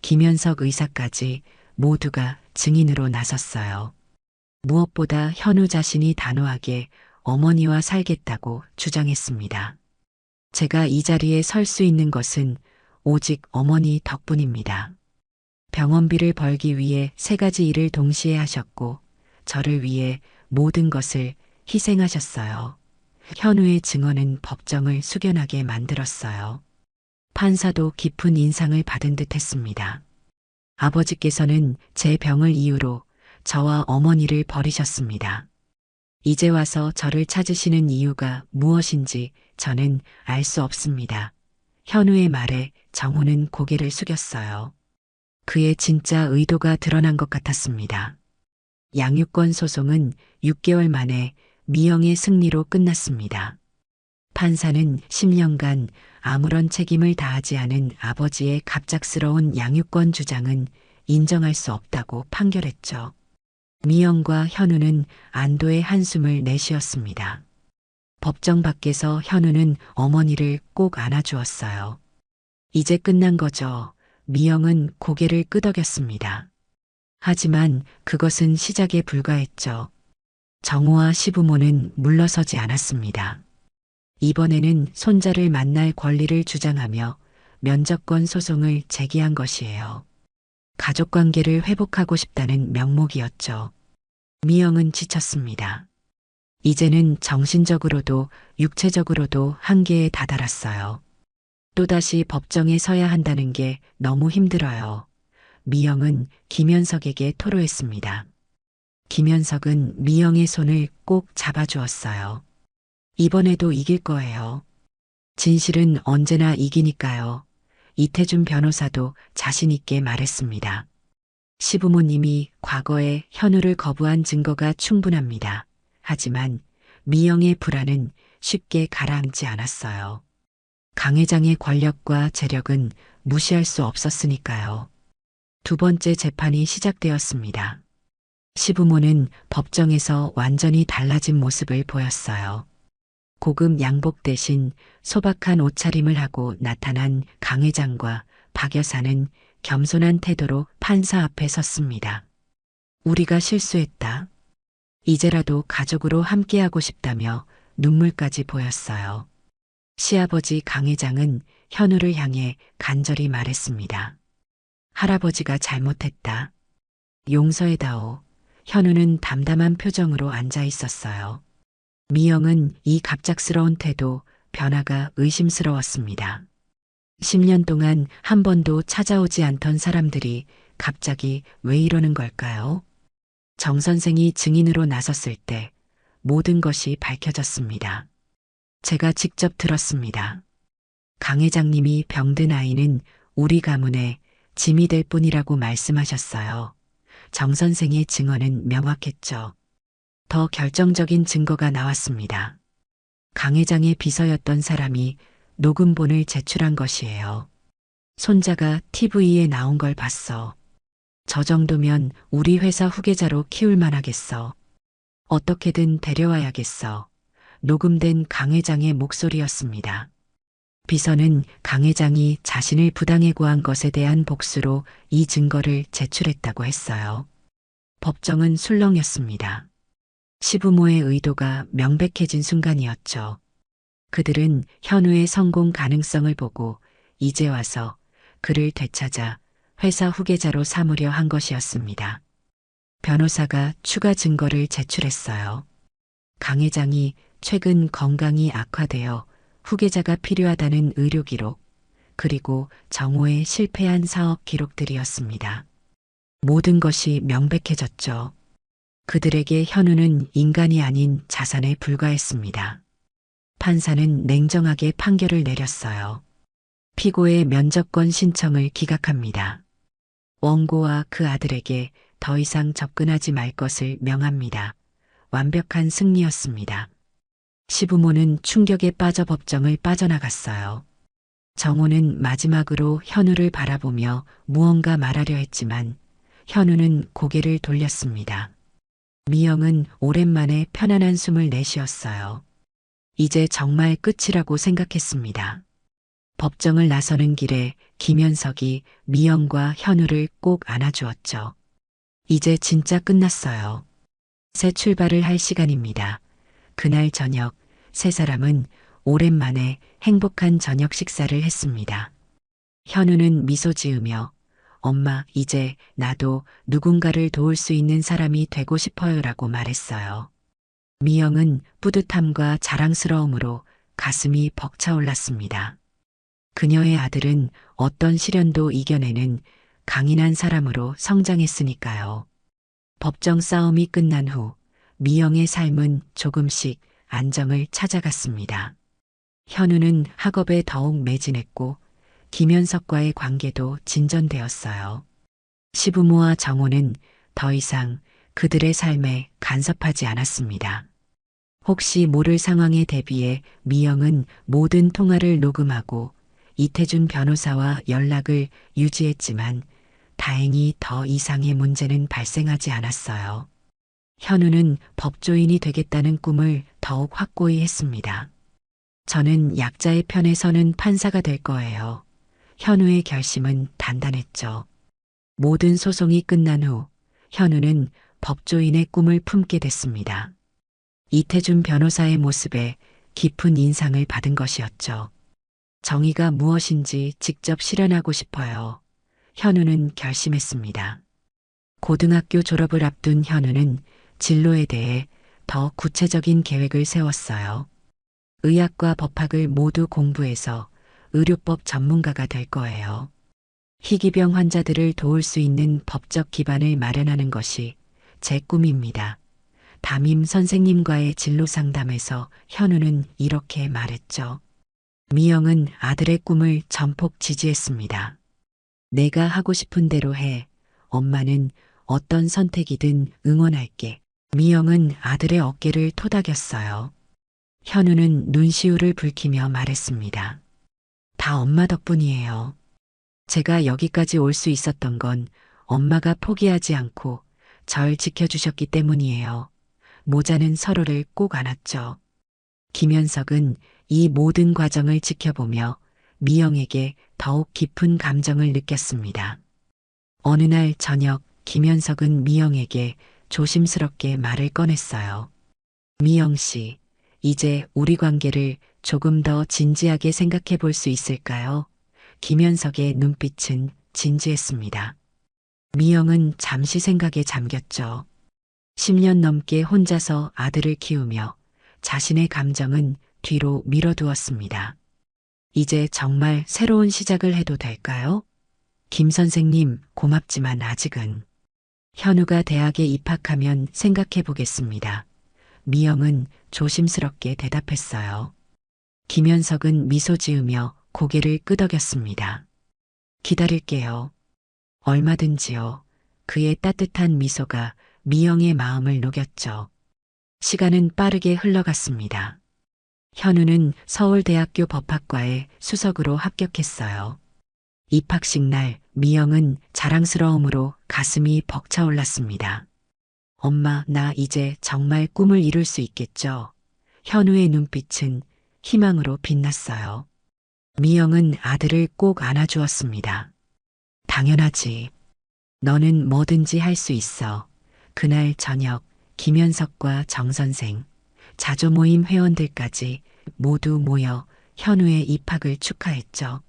김현석 의사까지 모두가 증인으로 나섰어요. 무엇보다 현우 자신이 단호하게 어머니와 살겠다고 주장했습니다. 제가 이 자리에 설 수 있는 것은 오직 어머니 덕분입니다. 병원비를 벌기 위해 3가지 일을 동시에 하셨고 저를 위해 모든 것을 희생하셨어요. 현우의 증언은 법정을 숙연하게 만들었어요. 판사도 깊은 인상을 받은 듯 했습니다. 아버지께서는 제 병을 이유로 저와 어머니를 버리셨습니다. 이제 와서 저를 찾으시는 이유가 무엇인지 저는 알 수 없습니다. 현우의 말에 정호는 고개를 숙였어요. 그의 진짜 의도가 드러난 것 같았습니다. 양육권 소송은 6개월 만에 미영의 승리로 끝났습니다. 판사는 10년간 아무런 책임을 다하지 않은 아버지의 갑작스러운 양육권 주장은 인정할 수 없다고 판결했죠. 미영과 현우는 안도의 한숨을 내쉬었습니다. 법정 밖에서 현우는 어머니를 꼭 안아주었어요. 이제 끝난 거죠. 미영은 고개를 끄덕였습니다. 하지만 그것은 시작에 불과했죠. 정호와 시부모는 물러서지 않았습니다. 이번에는 손자를 만날 권리를 주장하며 면접권 소송을 제기한 것이에요. 가족관계를 회복하고 싶다는 명목이었죠. 미영은 지쳤습니다. 이제는 정신적으로도 육체적으로도 한계에 다다랐어요. 또다시 법정에 서야 한다는 게 너무 힘들어요. 미영은 김현석에게 토로했습니다. 김현석은 미영의 손을 꼭 잡아주었어요. 이번에도 이길 거예요. 진실은 언제나 이기니까요. 이태준 변호사도 자신 있게 말했습니다. 시부모님이 과거에 현우를 거부한 증거가 충분합니다. 하지만 미영의 불안은 쉽게 가라앉지 않았어요. 강 회장의 권력과 재력은 무시할 수 없었으니까요. 두 번째 재판이 시작되었습니다. 시부모는 법정에서 완전히 달라진 모습을 보였어요. 고급 양복 대신 소박한 옷차림을 하고 나타난 강 회장과 박 여사는 겸손한 태도로 판사 앞에 섰습니다. 우리가 실수했다. 이제라도 가족으로 함께하고 싶다며 눈물까지 보였어요. 시아버지 강 회장은 현우를 향해 간절히 말했습니다. 할아버지가 잘못했다. 용서해다오. 현우는 담담한 표정으로 앉아 있었어요. 미영은 이 갑작스러운 태도, 변화가 의심스러웠습니다. 10년 동안 한 번도 찾아오지 않던 사람들이 갑자기 왜 이러는 걸까요? 정 선생이 증인으로 나섰을 때 모든 것이 밝혀졌습니다. 제가 직접 들었습니다. 강 회장님이 병든 아이는 우리 가문의 짐이 될 뿐이라고 말씀하셨어요. 정 선생의 증언은 명확했죠. 더 결정적인 증거가 나왔습니다. 강 회장의 비서였던 사람이 녹음본을 제출한 것이에요. 손자가 TV에 나온 걸 봤어. 저 정도면 우리 회사 후계자로 키울 만하겠어. 어떻게든 데려와야겠어. 녹음된 강 회장의 목소리였습니다. 비서는 강 회장이 자신을 부당해고한 것에 대한 복수로 이 증거를 제출했다고 했어요. 법정은 술렁였습니다. 시부모의 의도가 명백해진 순간이었죠. 그들은 현우의 성공 가능성을 보고 이제 와서 그를 되찾아 회사 후계자로 삼으려 한 것이었습니다. 변호사가 추가 증거를 제출했어요. 강 회장이 최근 건강이 악화되어 후계자가 필요하다는 의료 기록, 그리고 정호의 실패한 사업 기록들이었습니다. 모든 것이 명백해졌죠. 그들에게 현우는 인간이 아닌 자산에 불과했습니다. 판사는 냉정하게 판결을 내렸어요. 피고의 면접권 신청을 기각합니다. 원고와 그 아들에게 더 이상 접근하지 말 것을 명합니다. 완벽한 승리였습니다. 시부모는 충격에 빠져 법정을 빠져나갔어요. 정호는 마지막으로 현우를 바라보며 무언가 말하려 했지만 현우는 고개를 돌렸습니다. 미영은 오랜만에 편안한 숨을 내쉬었어요. 이제 정말 끝이라고 생각했습니다. 법정을 나서는 길에 김현석이 미영과 현우를 꼭 안아주었죠. 이제 진짜 끝났어요. 새 출발을 할 시간입니다. 그날 저녁 세 사람은 오랜만에 행복한 저녁 식사를 했습니다. 현우는 미소 지으며 엄마, 이제 나도 누군가를 도울 수 있는 사람이 되고 싶어요라고 말했어요. 미영은 뿌듯함과 자랑스러움으로 가슴이 벅차올랐습니다. 그녀의 아들은 어떤 시련도 이겨내는 강인한 사람으로 성장했으니까요. 법정 싸움이 끝난 후 미영의 삶은 조금씩 안정을 찾아갔습니다. 현우는 학업에 더욱 매진했고 김현석과의 관계도 진전되었어요. 시부모와 정호는 더 이상 그들의 삶에 간섭하지 않았습니다. 혹시 모를 상황에 대비해 미영은 모든 통화를 녹음하고 이태준 변호사와 연락을 유지했지만 다행히 더 이상의 문제는 발생하지 않았어요. 현우는 법조인이 되겠다는 꿈을 더욱 확고히 했습니다. 저는 약자의 편에 서는 판사가 될 거예요. 현우의 결심은 단단했죠. 모든 소송이 끝난 후 현우는 법조인의 꿈을 품게 됐습니다. 이태준 변호사의 모습에 깊은 인상을 받은 것이었죠. 정의가 무엇인지 직접 실현하고 싶어요. 현우는 결심했습니다. 고등학교 졸업을 앞둔 현우는 진로에 대해 더 구체적인 계획을 세웠어요. 의학과 법학을 모두 공부해서 의료법 전문가가 될 거예요. 희귀병 환자들을 도울 수 있는 법적 기반을 마련하는 것이 제 꿈입니다. 담임 선생님과의 진로 상담에서 현우는 이렇게 말했죠. 미영은 아들의 꿈을 전폭 지지했습니다. 내가 하고 싶은 대로 해. 엄마는 어떤 선택이든 응원할게. 미영은 아들의 어깨를 토닥였어요. 현우는 눈시울을 붉히며 말했습니다. 다 엄마 덕분이에요. 제가 여기까지 올 수 있었던 건 엄마가 포기하지 않고 절 지켜주셨기 때문이에요. 모자는 서로를 꼭 안았죠. 김현석은 이 모든 과정을 지켜보며 미영에게 더욱 깊은 감정을 느꼈습니다. 어느 날 저녁 김현석은 미영에게 조심스럽게 말을 꺼냈어요. 미영 씨, 이제 우리 관계를 조금 더 진지하게 생각해 볼 수 있을까요? 김현석의 눈빛은 진지했습니다. 미영은 잠시 생각에 잠겼죠. 10년 넘게 혼자서 아들을 키우며 자신의 감정은 뒤로 밀어두었습니다. 이제 정말 새로운 시작을 해도 될까요? 김 선생님, 고맙지만 아직은. 현우가 대학에 입학하면 생각해 보겠습니다. 미영은 조심스럽게 대답했어요. 김현석은 미소 지으며 고개를 끄덕였습니다. 기다릴게요. 얼마든지요. 그의 따뜻한 미소가 미영의 마음을 녹였죠. 시간은 빠르게 흘러갔습니다. 현우는 서울대학교 법학과에 수석으로 합격했어요. 입학식 날 미영은 자랑스러움으로 가슴이 벅차올랐습니다. 엄마, 나 이제 정말 꿈을 이룰 수 있겠죠? 현우의 눈빛은 희망으로 빛났어요. 미영은 아들을 꼭 안아주었습니다. 당연하지. 너는 뭐든지 할 수 있어. 그날 저녁 김현석과 정 선생, 자조 모임 회원들까지 모두 모여 현우의 입학을 축하했죠.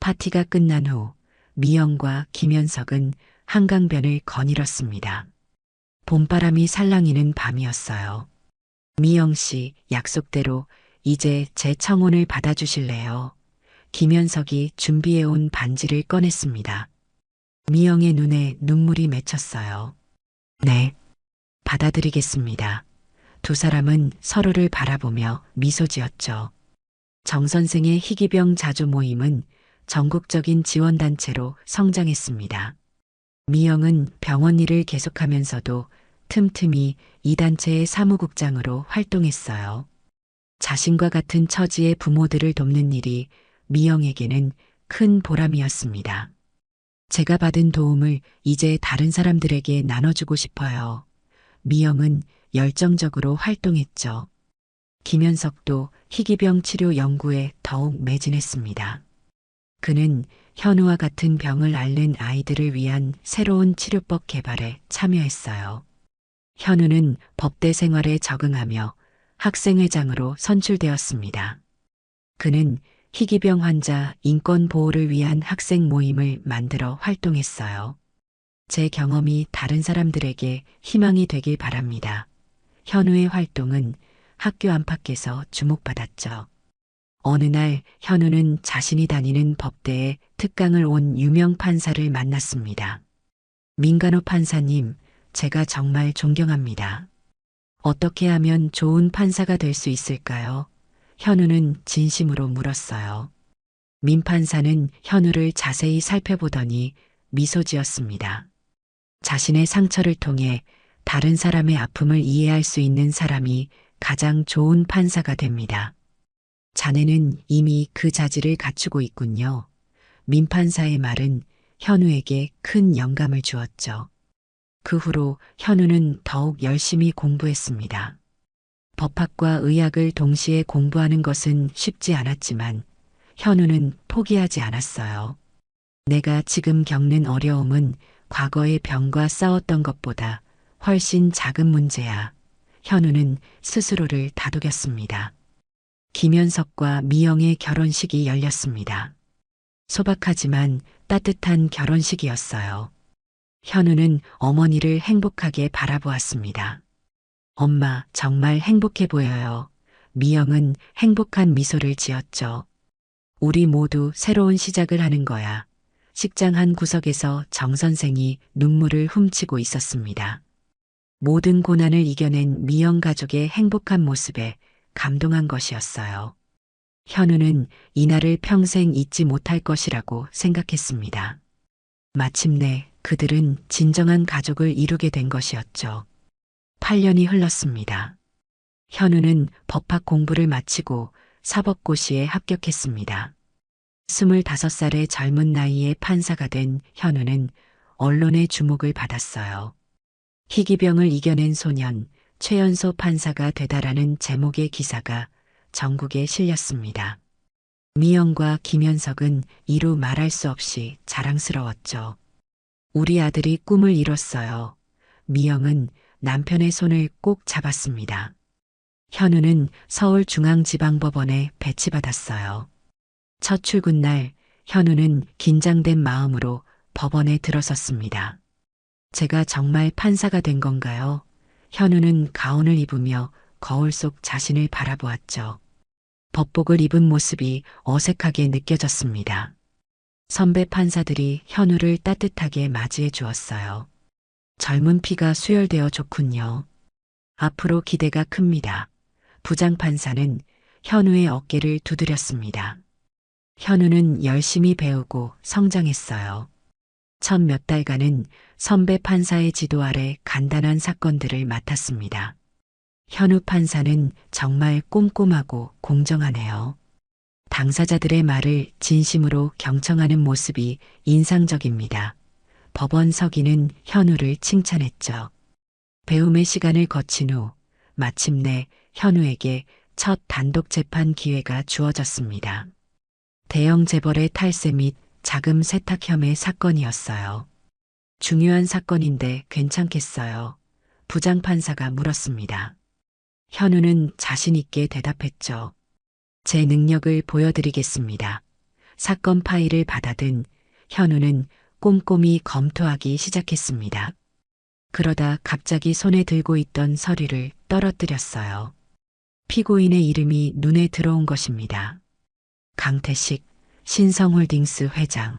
파티가 끝난 후 미영과 김현석은 한강변을 거닐었습니다. 봄바람이 살랑이는 밤이었어요. 미영 씨, 약속대로 이제 제 청혼을 받아주실래요? 김현석이 준비해온 반지를 꺼냈습니다. 미영의 눈에 눈물이 맺혔어요. 네, 받아들이겠습니다. 두 사람은 서로를 바라보며 미소 지었죠. 정 선생의 희귀병 자조 모임은 전국적인 지원단체로 성장했습니다. 미영은 병원 일을 계속하면서도 틈틈이 이 단체의 사무국장으로 활동했어요. 자신과 같은 처지의 부모들을 돕는 일이 미영에게는 큰 보람이었습니다. 제가 받은 도움을 이제 다른 사람들에게 나눠주고 싶어요. 미영은 열정적으로 활동했죠. 김현석도 희귀병 치료 연구에 더욱 매진했습니다. 그는 현우와 같은 병을 앓는 아이들을 위한 새로운 치료법 개발에 참여했어요. 현우는 법대 생활에 적응하며 학생회장으로 선출되었습니다. 그는 희귀병 환자 인권 보호를 위한 학생 모임을 만들어 활동했어요. 제 경험이 다른 사람들에게 희망이 되길 바랍니다. 현우의 활동은 학교 안팎에서 주목받았죠. 어느 날 현우는 자신이 다니는 법대에 특강을 온 유명 판사를 만났습니다. 민간호 판사님, 제가 정말 존경합니다. 어떻게 하면 좋은 판사가 될 수 있을까요? 현우는 진심으로 물었어요. 민 판사는 현우를 자세히 살펴보더니 미소 지었습니다. 자신의 상처를 통해 다른 사람의 아픔을 이해할 수 있는 사람이 가장 좋은 판사가 됩니다. 자네는 이미 그 자질을 갖추고 있군요. 민 판사의 말은 현우에게 큰 영감을 주었죠. 그 후로 현우는 더욱 열심히 공부했습니다. 법학과 의학을 동시에 공부하는 것은 쉽지 않았지만 현우는 포기하지 않았어요. 내가 지금 겪는 어려움은 과거의 병과 싸웠던 것보다 훨씬 작은 문제야. 현우는 스스로를 다독였습니다. 김현석과 미영의 결혼식이 열렸습니다. 소박하지만 따뜻한 결혼식이었어요. 현우는 어머니를 행복하게 바라보았습니다. 엄마, 정말 행복해 보여요. 미영은 행복한 미소를 지었죠. 우리 모두 새로운 시작을 하는 거야. 식장 한 구석에서 정 선생이 눈물을 훔치고 있었습니다. 모든 고난을 이겨낸 미영 가족의 행복한 모습에 감동한 것이었어요. 현우는 이날을 평생 잊지 못할 것이라고 생각했습니다. 마침내 그들은 진정한 가족을 이루게 된 것이었죠. 8년이 흘렀습니다. 현우는 법학 공부를 마치고 사법고시에 합격했습니다. 25살의 젊은 나이에 판사가 된 현우는 언론의 주목을 받았어요. 희귀병을 이겨낸 소년 최연소 판사가 되다라는 제목의 기사가 전국에 실렸습니다. 미영과 김현석은 이루 말할 수 없이 자랑스러웠죠. 우리 아들이 꿈을 이뤘어요. 미영은 남편의 손을 꼭 잡았습니다. 현우는 서울중앙지방법원에 배치받았어요. 첫 출근 날 현우는 긴장된 마음으로 법원에 들어섰습니다. 제가 정말 판사가 된 건가요? 현우는 가운을 입으며 거울 속 자신을 바라보았죠. 법복을 입은 모습이 어색하게 느껴졌습니다. 선배 판사들이 현우를 따뜻하게 맞이해 주었어요. 젊은 피가 수혈되어 좋군요. 앞으로 기대가 큽니다. 부장판사는 현우의 어깨를 두드렸습니다. 현우는 열심히 배우고 성장했어요. 첫 몇 달간은 선배 판사의 지도 아래 간단한 사건들을 맡았습니다. 현우 판사는 정말 꼼꼼하고 공정하네요. 당사자들의 말을 진심으로 경청하는 모습이 인상적입니다. 법원 서기는 현우를 칭찬했죠. 배움의 시간을 거친 후 마침내 현우에게 첫 단독 재판 기회가 주어졌습니다. 대형 재벌의 탈세 및 자금 세탁 혐의 사건이었어요. 중요한 사건인데 괜찮겠어요? 부장판사가 물었습니다. 현우는 자신 있게 대답했죠. 제 능력을 보여드리겠습니다. 사건 파일을 받아든 현우는 꼼꼼히 검토하기 시작했습니다. 그러다 갑자기 손에 들고 있던 서류를 떨어뜨렸어요. 피고인의 이름이 눈에 들어온 것입니다. 강태식, 신성홀딩스 회장.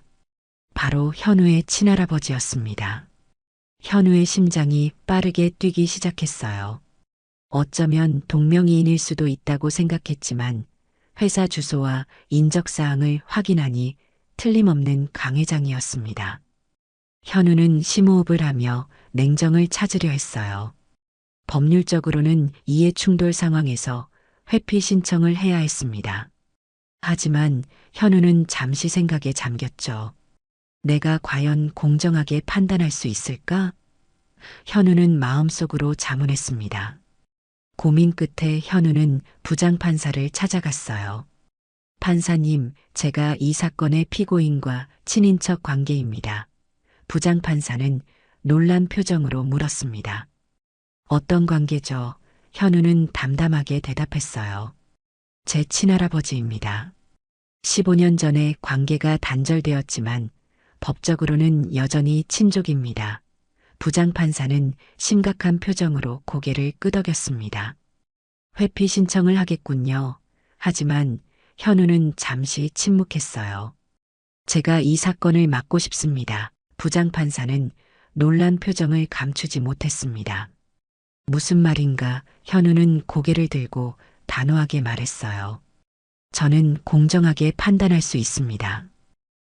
바로 현우의 친할아버지였습니다. 현우의 심장이 빠르게 뛰기 시작했어요. 어쩌면 동명이인일 수도 있다고 생각했지만 회사 주소와 인적사항을 확인하니 틀림없는 강 회장이었습니다. 현우는 심호흡을 하며 냉정을 찾으려 했어요. 법률적으로는 이해 충돌 상황에서 회피 신청을 해야 했습니다. 하지만 현우는 잠시 생각에 잠겼죠. 내가 과연 공정하게 판단할 수 있을까? 현우는 마음속으로 자문했습니다. 고민 끝에 현우는 부장판사를 찾아갔어요. 판사님, 제가 이 사건의 피고인과 친인척 관계입니다. 부장판사는 놀란 표정으로 물었습니다. 어떤 관계죠? 현우는 담담하게 대답했어요. 제 친할아버지입니다. 15년 전에 관계가 단절되었지만 법적으로는 여전히 친족입니다. 부장판사는 심각한 표정으로 고개를 끄덕였습니다. 회피 신청을 하겠군요. 하지만 현우는 잠시 침묵했어요. 제가 이 사건을 맡고 싶습니다. 부장판사는 놀란 표정을 감추지 못했습니다. 무슨 말인가 현우는 고개를 들고 단호하게 말했어요. 저는 공정하게 판단할 수 있습니다.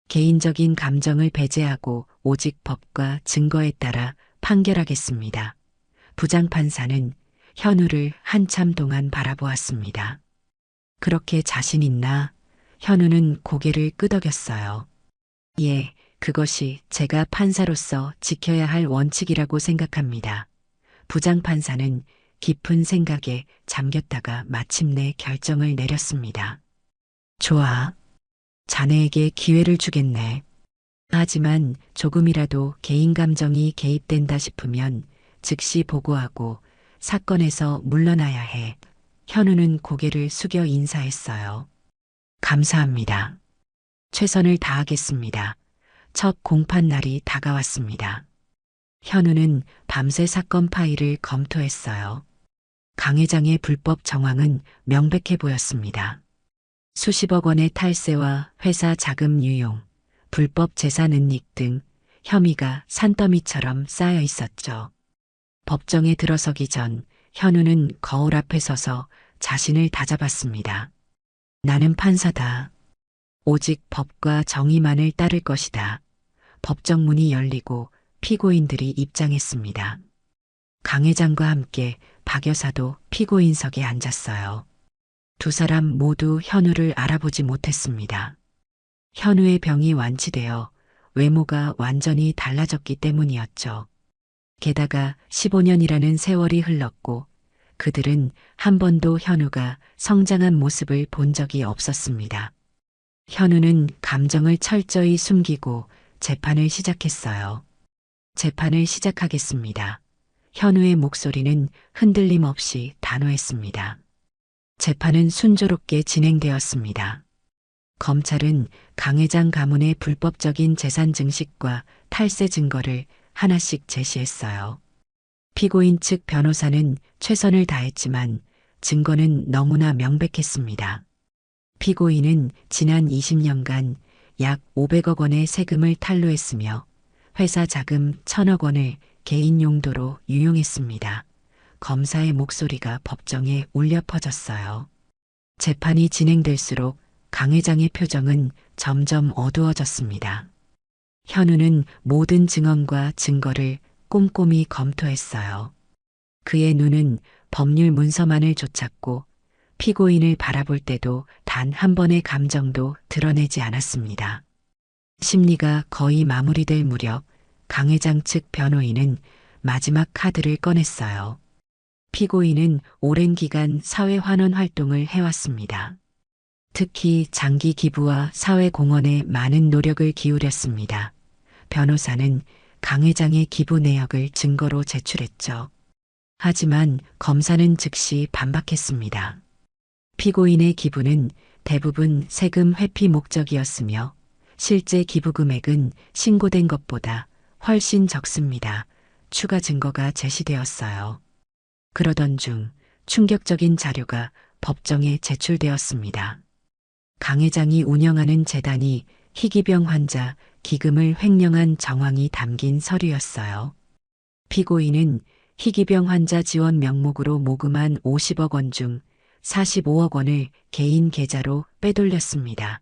개인적인 감정을 배제하고 오직 법과 증거에 따라 판결하겠습니다. 부장판사는 현우를 한참 동안 바라보았습니다. 그렇게 자신 있나? 현우는 고개를 끄덕였어요. 예, 그것이 제가 판사로서 지켜야 할 원칙이라고 생각합니다. 부장판사는 깊은 생각에 잠겼다가 마침내 결정을 내렸습니다. 좋아. 자네에게 기회를 주겠네. 하지만 조금이라도 개인 감정이 개입된다 싶으면 즉시 보고하고 사건에서 물러나야 해. 현우는 고개를 숙여 인사했어요. 감사합니다. 최선을 다하겠습니다. 첫 공판 날이 다가왔습니다. 현우는 밤새 사건 파일을 검토했어요. 강 회장의 불법 정황은 명백해 보였습니다. 수십억 원의 탈세와 회사 자금 유용, 불법 재산 은닉 등 혐의가 산더미처럼 쌓여 있었죠. 법정에 들어서기 전 현우는 거울 앞에 서서 자신을 다잡았습니다. 나는 판사다. 오직 법과 정의만을 따를 것이다. 법정 문이 열리고 피고인들이 입장했습니다. 강 회장과 함께 박 여사도 피고인석에 앉았어요. 두 사람 모두 현우를 알아보지 못했습니다. 현우의 병이 완치되어 외모가 완전히 달라졌기 때문이었죠. 게다가 15년이라는 세월이 흘렀고 그들은 한 번도 현우가 성장한 모습을 본 적이 없었습니다. 현우는 감정을 철저히 숨기고 재판을 시작했어요. 재판을 시작하겠습니다. 현우의 목소리는 흔들림 없이 단호했습니다. 재판은 순조롭게 진행되었습니다. 검찰은 강 회장 가문의 불법적인 재산 증식과 탈세 증거를 하나씩 제시했어요. 피고인 측 변호사는 최선을 다했지만 증거는 너무나 명백했습니다. 피고인은 지난 20년간 약 500억 원의 세금을 탈루했으며 회사 자금 1,000억 원을 개인 용도로 유용했습니다. 검사의 목소리가 법정에 울려 퍼졌어요. 재판이 진행될수록 강 회장의 표정은 점점 어두워졌습니다. 현우는 모든 증언과 증거를 꼼꼼히 검토했어요. 그의 눈은 법률 문서만을 좇았고 피고인을 바라볼 때도 단 한 번의 감정도 드러내지 않았습니다. 심리가 거의 마무리될 무렵 강 회장 측 변호인은 마지막 카드를 꺼냈어요. 피고인은 오랜 기간 사회환원 활동을 해왔습니다. 특히 장기 기부와 사회공헌에 많은 노력을 기울였습니다. 변호사는 강 회장의 기부 내역을 증거로 제출했죠. 하지만 검사는 즉시 반박했습니다. 피고인의 기부는 대부분 세금 회피 목적이었으며 실제 기부 금액은 신고된 것보다 훨씬 적습니다. 추가 증거가 제시되었어요. 그러던 중 충격적인 자료가 법정에 제출되었습니다. 강 회장이 운영하는 재단이 희귀병 환자 기금을 횡령한 정황이 담긴 서류였어요. 피고인은 희귀병 환자 지원 명목으로 모금한 50억 원 중 45억 원을 개인 계좌로 빼돌렸습니다.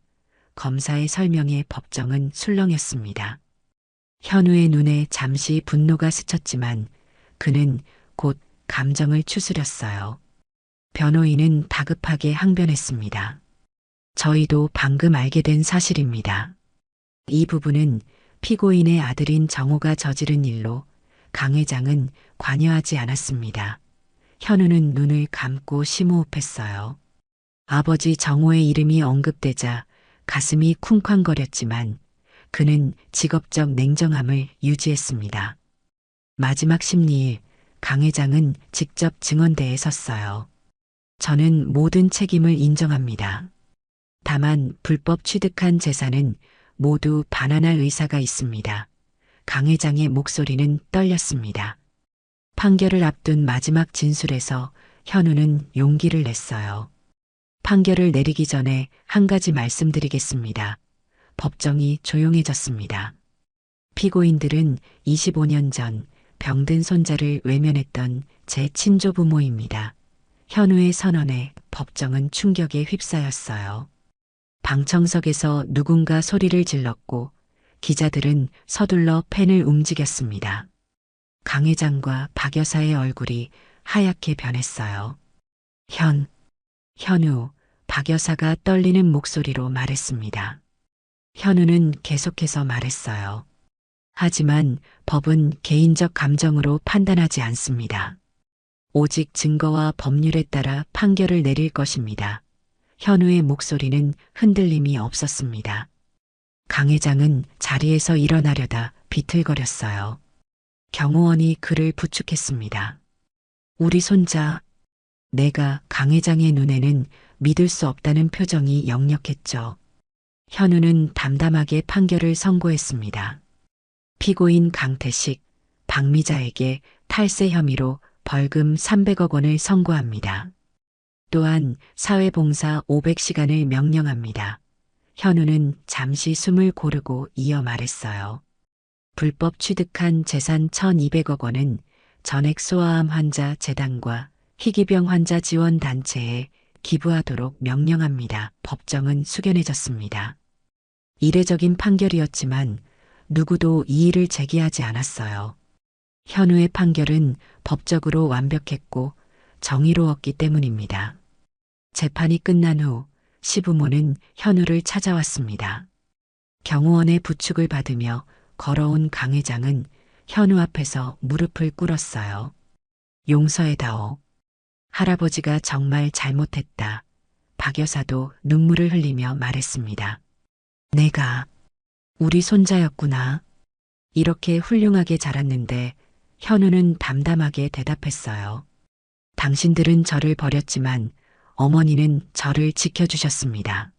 검사의 설명에 법정은 술렁였습니다. 현우의 눈에 잠시 분노가 스쳤지만 그는 곧 감정을 추스렸어요. 변호인은 다급하게 항변했습니다. 저희도 방금 알게 된 사실입니다. 이 부분은 피고인의 아들인 정호가 저지른 일로 강 회장은 관여하지 않았습니다. 현우는 눈을 감고 심호흡했어요. 아버지 정호의 이름이 언급되자 가슴이 쿵쾅거렸지만 그는 직업적 냉정함을 유지했습니다. 마지막 심리일 강 회장은 직접 증언대에 섰어요. 저는 모든 책임을 인정합니다. 다만 불법 취득한 재산은 모두 반환할 의사가 있습니다. 강 회장의 목소리는 떨렸습니다. 판결을 앞둔 마지막 진술에서 현우는 용기를 냈어요. 판결을 내리기 전에 한 가지 말씀드리겠습니다. 법정이 조용해졌습니다. 피고인들은 25년 전 병든 손자를 외면했던 제 친조 부모입니다. 현우의 선언에 법정은 충격에 휩싸였어요. 방청석에서 누군가 소리를 질렀고 기자들은 서둘러 펜을 움직였습니다. 강 회장과 박 여사의 얼굴이 하얗게 변했어요. 현우, 박 여사가 떨리는 목소리로 말했습니다. 현우는 계속해서 말했어요. 하지만 법은 개인적 감정으로 판단하지 않습니다. 오직 증거와 법률에 따라 판결을 내릴 것입니다. 현우의 목소리는 흔들림이 없었습니다. 강 회장은 자리에서 일어나려다 비틀거렸어요. 경호원이 그를 부축했습니다. 우리 손자, 내가 강 회장의 눈에는 믿을 수 없다는 표정이 역력했죠. 현우는 담담하게 판결을 선고했습니다. 피고인 강태식, 박미자에게 탈세 혐의로 벌금 300억 원을 선고합니다. 또한 사회봉사 500시간을 명령합니다. 현우는 잠시 숨을 고르고 이어 말했어요. 불법 취득한 재산 1200억 원은 전액 소아암 환자 재단과 희귀병 환자 지원 단체에 기부하도록 명령합니다. 법정은 숙연해졌습니다. 이례적인 판결이었지만 누구도 이의를 제기하지 않았어요. 현우의 판결은 법적으로 완벽했고 정의로웠기 때문입니다. 재판이 끝난 후 시부모는 현우를 찾아왔습니다. 경호원의 부축을 받으며 걸어온 강 회장은 현우 앞에서 무릎을 꿇었어요. 용서해다오. 할아버지가 정말 잘못했다. 박 여사도 눈물을 흘리며 말했습니다. 내가 우리 손자였구나. 이렇게 훌륭하게 자랐는데 현우는 담담하게 대답했어요. 당신들은 저를 버렸지만 어머니는 저를 지켜주셨습니다.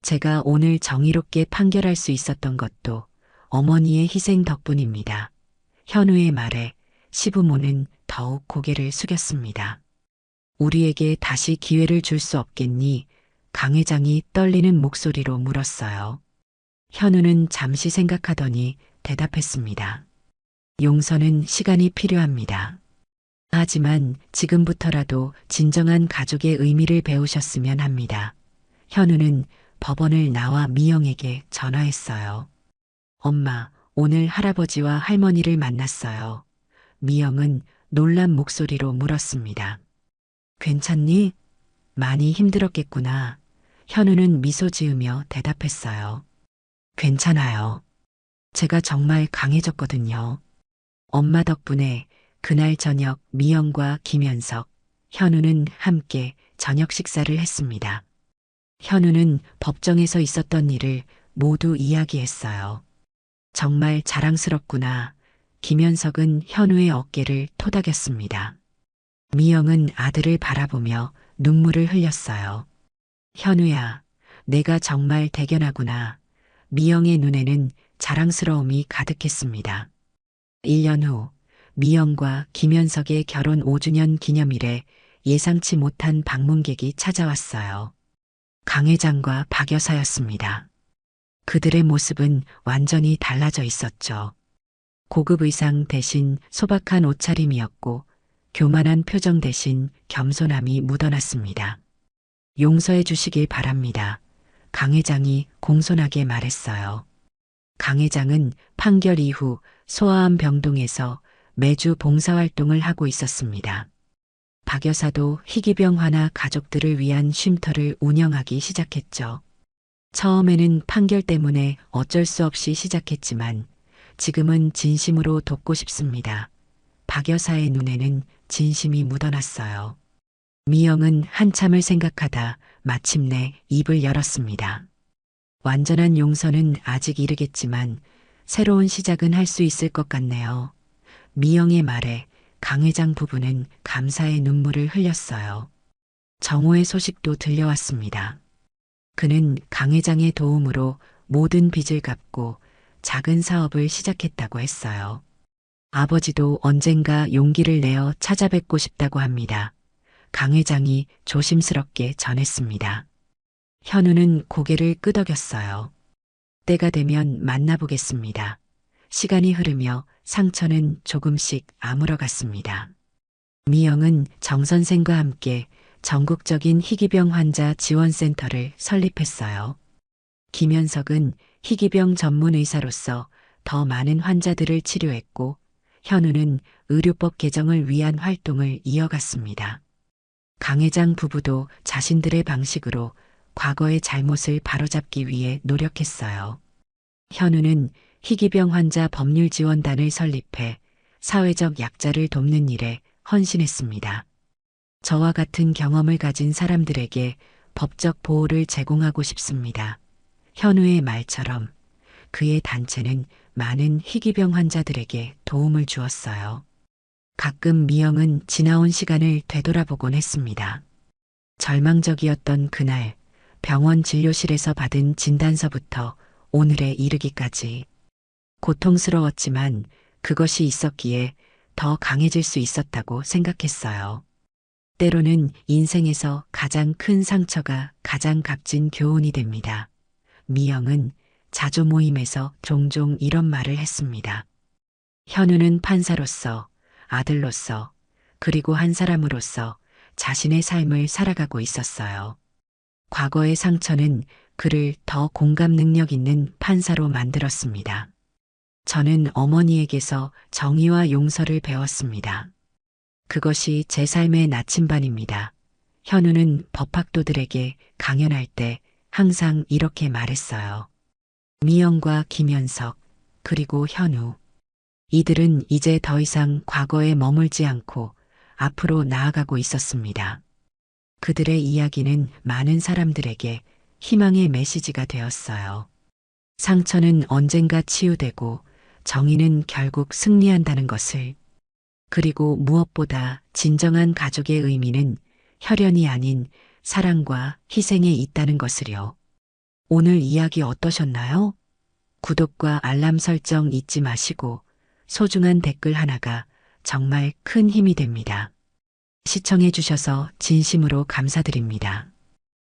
제가 오늘 정의롭게 판결할 수 있었던 것도 어머니의 희생 덕분입니다. 현우의 말에 시부모는 더욱 고개를 숙였습니다. 우리에게 다시 기회를 줄 수 없겠니? 강 회장이 떨리는 목소리로 물었어요. 현우는 잠시 생각하더니 대답했습니다. 용서는 시간이 필요합니다. 하지만 지금부터라도 진정한 가족의 의미를 배우셨으면 합니다. 현우는 법원을 나와 미영에게 전화했어요. 엄마, 오늘 할아버지와 할머니를 만났어요. 미영은 놀란 목소리로 물었습니다. 괜찮니? 많이 힘들었겠구나. 현우는 미소 지으며 대답했어요. 괜찮아요. 제가 정말 강해졌거든요. 엄마 덕분에 그날 저녁 미영과 김현석, 현우는 함께 저녁 식사를 했습니다. 현우는 법정에서 있었던 일을 모두 이야기했어요. 정말 자랑스럽구나. 김현석은 현우의 어깨를 토닥였습니다. 미영은 아들을 바라보며 눈물을 흘렸어요. 현우야, 내가 정말 대견하구나. 미영의 눈에는 자랑스러움이 가득했습니다. 1년 후 미영과 김현석의 결혼 5주년 기념일에 예상치 못한 방문객이 찾아왔어요. 강 회장과 박 여사였습니다. 그들의 모습은 완전히 달라져 있었죠. 고급 의상 대신 소박한 옷차림이었고 교만한 표정 대신 겸손함이 묻어났습니다. 용서해 주시길 바랍니다. 강 회장이 공손하게 말했어요. 강 회장은 판결 이후 소아암 병동에서 매주 봉사활동을 하고 있었습니다. 박 여사도 희귀병 환자 가족들을 위한 쉼터를 운영하기 시작했죠. 처음에는 판결 때문에 어쩔 수 없이 시작했지만 지금은 진심으로 돕고 싶습니다. 박 여사의 눈에는 진심이 묻어났어요. 미영은 한참을 생각하다 마침내 입을 열었습니다. 완전한 용서는 아직 이르겠지만 새로운 시작은 할 수 있을 것 같네요. 미영의 말에 강 회장 부부는 감사의 눈물을 흘렸어요. 정호의 소식도 들려왔습니다. 그는 강 회장의 도움으로 모든 빚을 갚고 작은 사업을 시작했다고 했어요. 아버지도 언젠가 용기를 내어 찾아뵙고 싶다고 합니다. 강 회장이 조심스럽게 전했습니다. 현우는 고개를 끄덕였어요. 때가 되면 만나보겠습니다. 시간이 흐르며 상처는 조금씩 아물어갔습니다. 미영은 정 선생과 함께 전국적인 희귀병 환자 지원센터를 설립했어요. 김현석은 희귀병 전문 의사로서 더 많은 환자들을 치료했고, 현우는 의료법 개정을 위한 활동을 이어갔습니다. 강 회장 부부도 자신들의 방식으로 과거의 잘못을 바로잡기 위해 노력했어요. 현우는 희귀병 환자 법률지원단을 설립해 사회적 약자를 돕는 일에 헌신했습니다. 저와 같은 경험을 가진 사람들에게 법적 보호를 제공하고 싶습니다. 현우의 말처럼 그의 단체는 많은 희귀병 환자들에게 도움을 주었어요. 가끔 미영은 지나온 시간을 되돌아보곤 했습니다. 절망적이었던 그날, 병원 진료실에서 받은 진단서부터 오늘에 이르기까지 고통스러웠지만 그것이 있었기에 더 강해질 수 있었다고 생각했어요. 때로는 인생에서 가장 큰 상처가 가장 값진 교훈이 됩니다. 미영은 자조 모임에서 종종 이런 말을 했습니다. 현우는 판사로서, 아들로서, 그리고 한 사람으로서 자신의 삶을 살아가고 있었어요. 과거의 상처는 그를 더 공감 능력 있는 판사로 만들었습니다. 저는 어머니에게서 정의와 용서를 배웠습니다. 그것이 제 삶의 나침반입니다. 현우는 법학도들에게 강연할 때 항상 이렇게 말했어요. 미영과 김현석, 그리고 현우. 이들은 이제 더 이상 과거에 머물지 않고 앞으로 나아가고 있었습니다. 그들의 이야기는 많은 사람들에게 희망의 메시지가 되었어요. 상처는 언젠가 치유되고 정의는 결국 승리한다는 것을. 그리고 무엇보다 진정한 가족의 의미는 혈연이 아닌 사랑과 희생에 있다는 것을요. 오늘 이야기 어떠셨나요? 구독과 알람 설정 잊지 마시고 소중한 댓글 하나가 정말 큰 힘이 됩니다. 시청해 주셔서 진심으로 감사드립니다.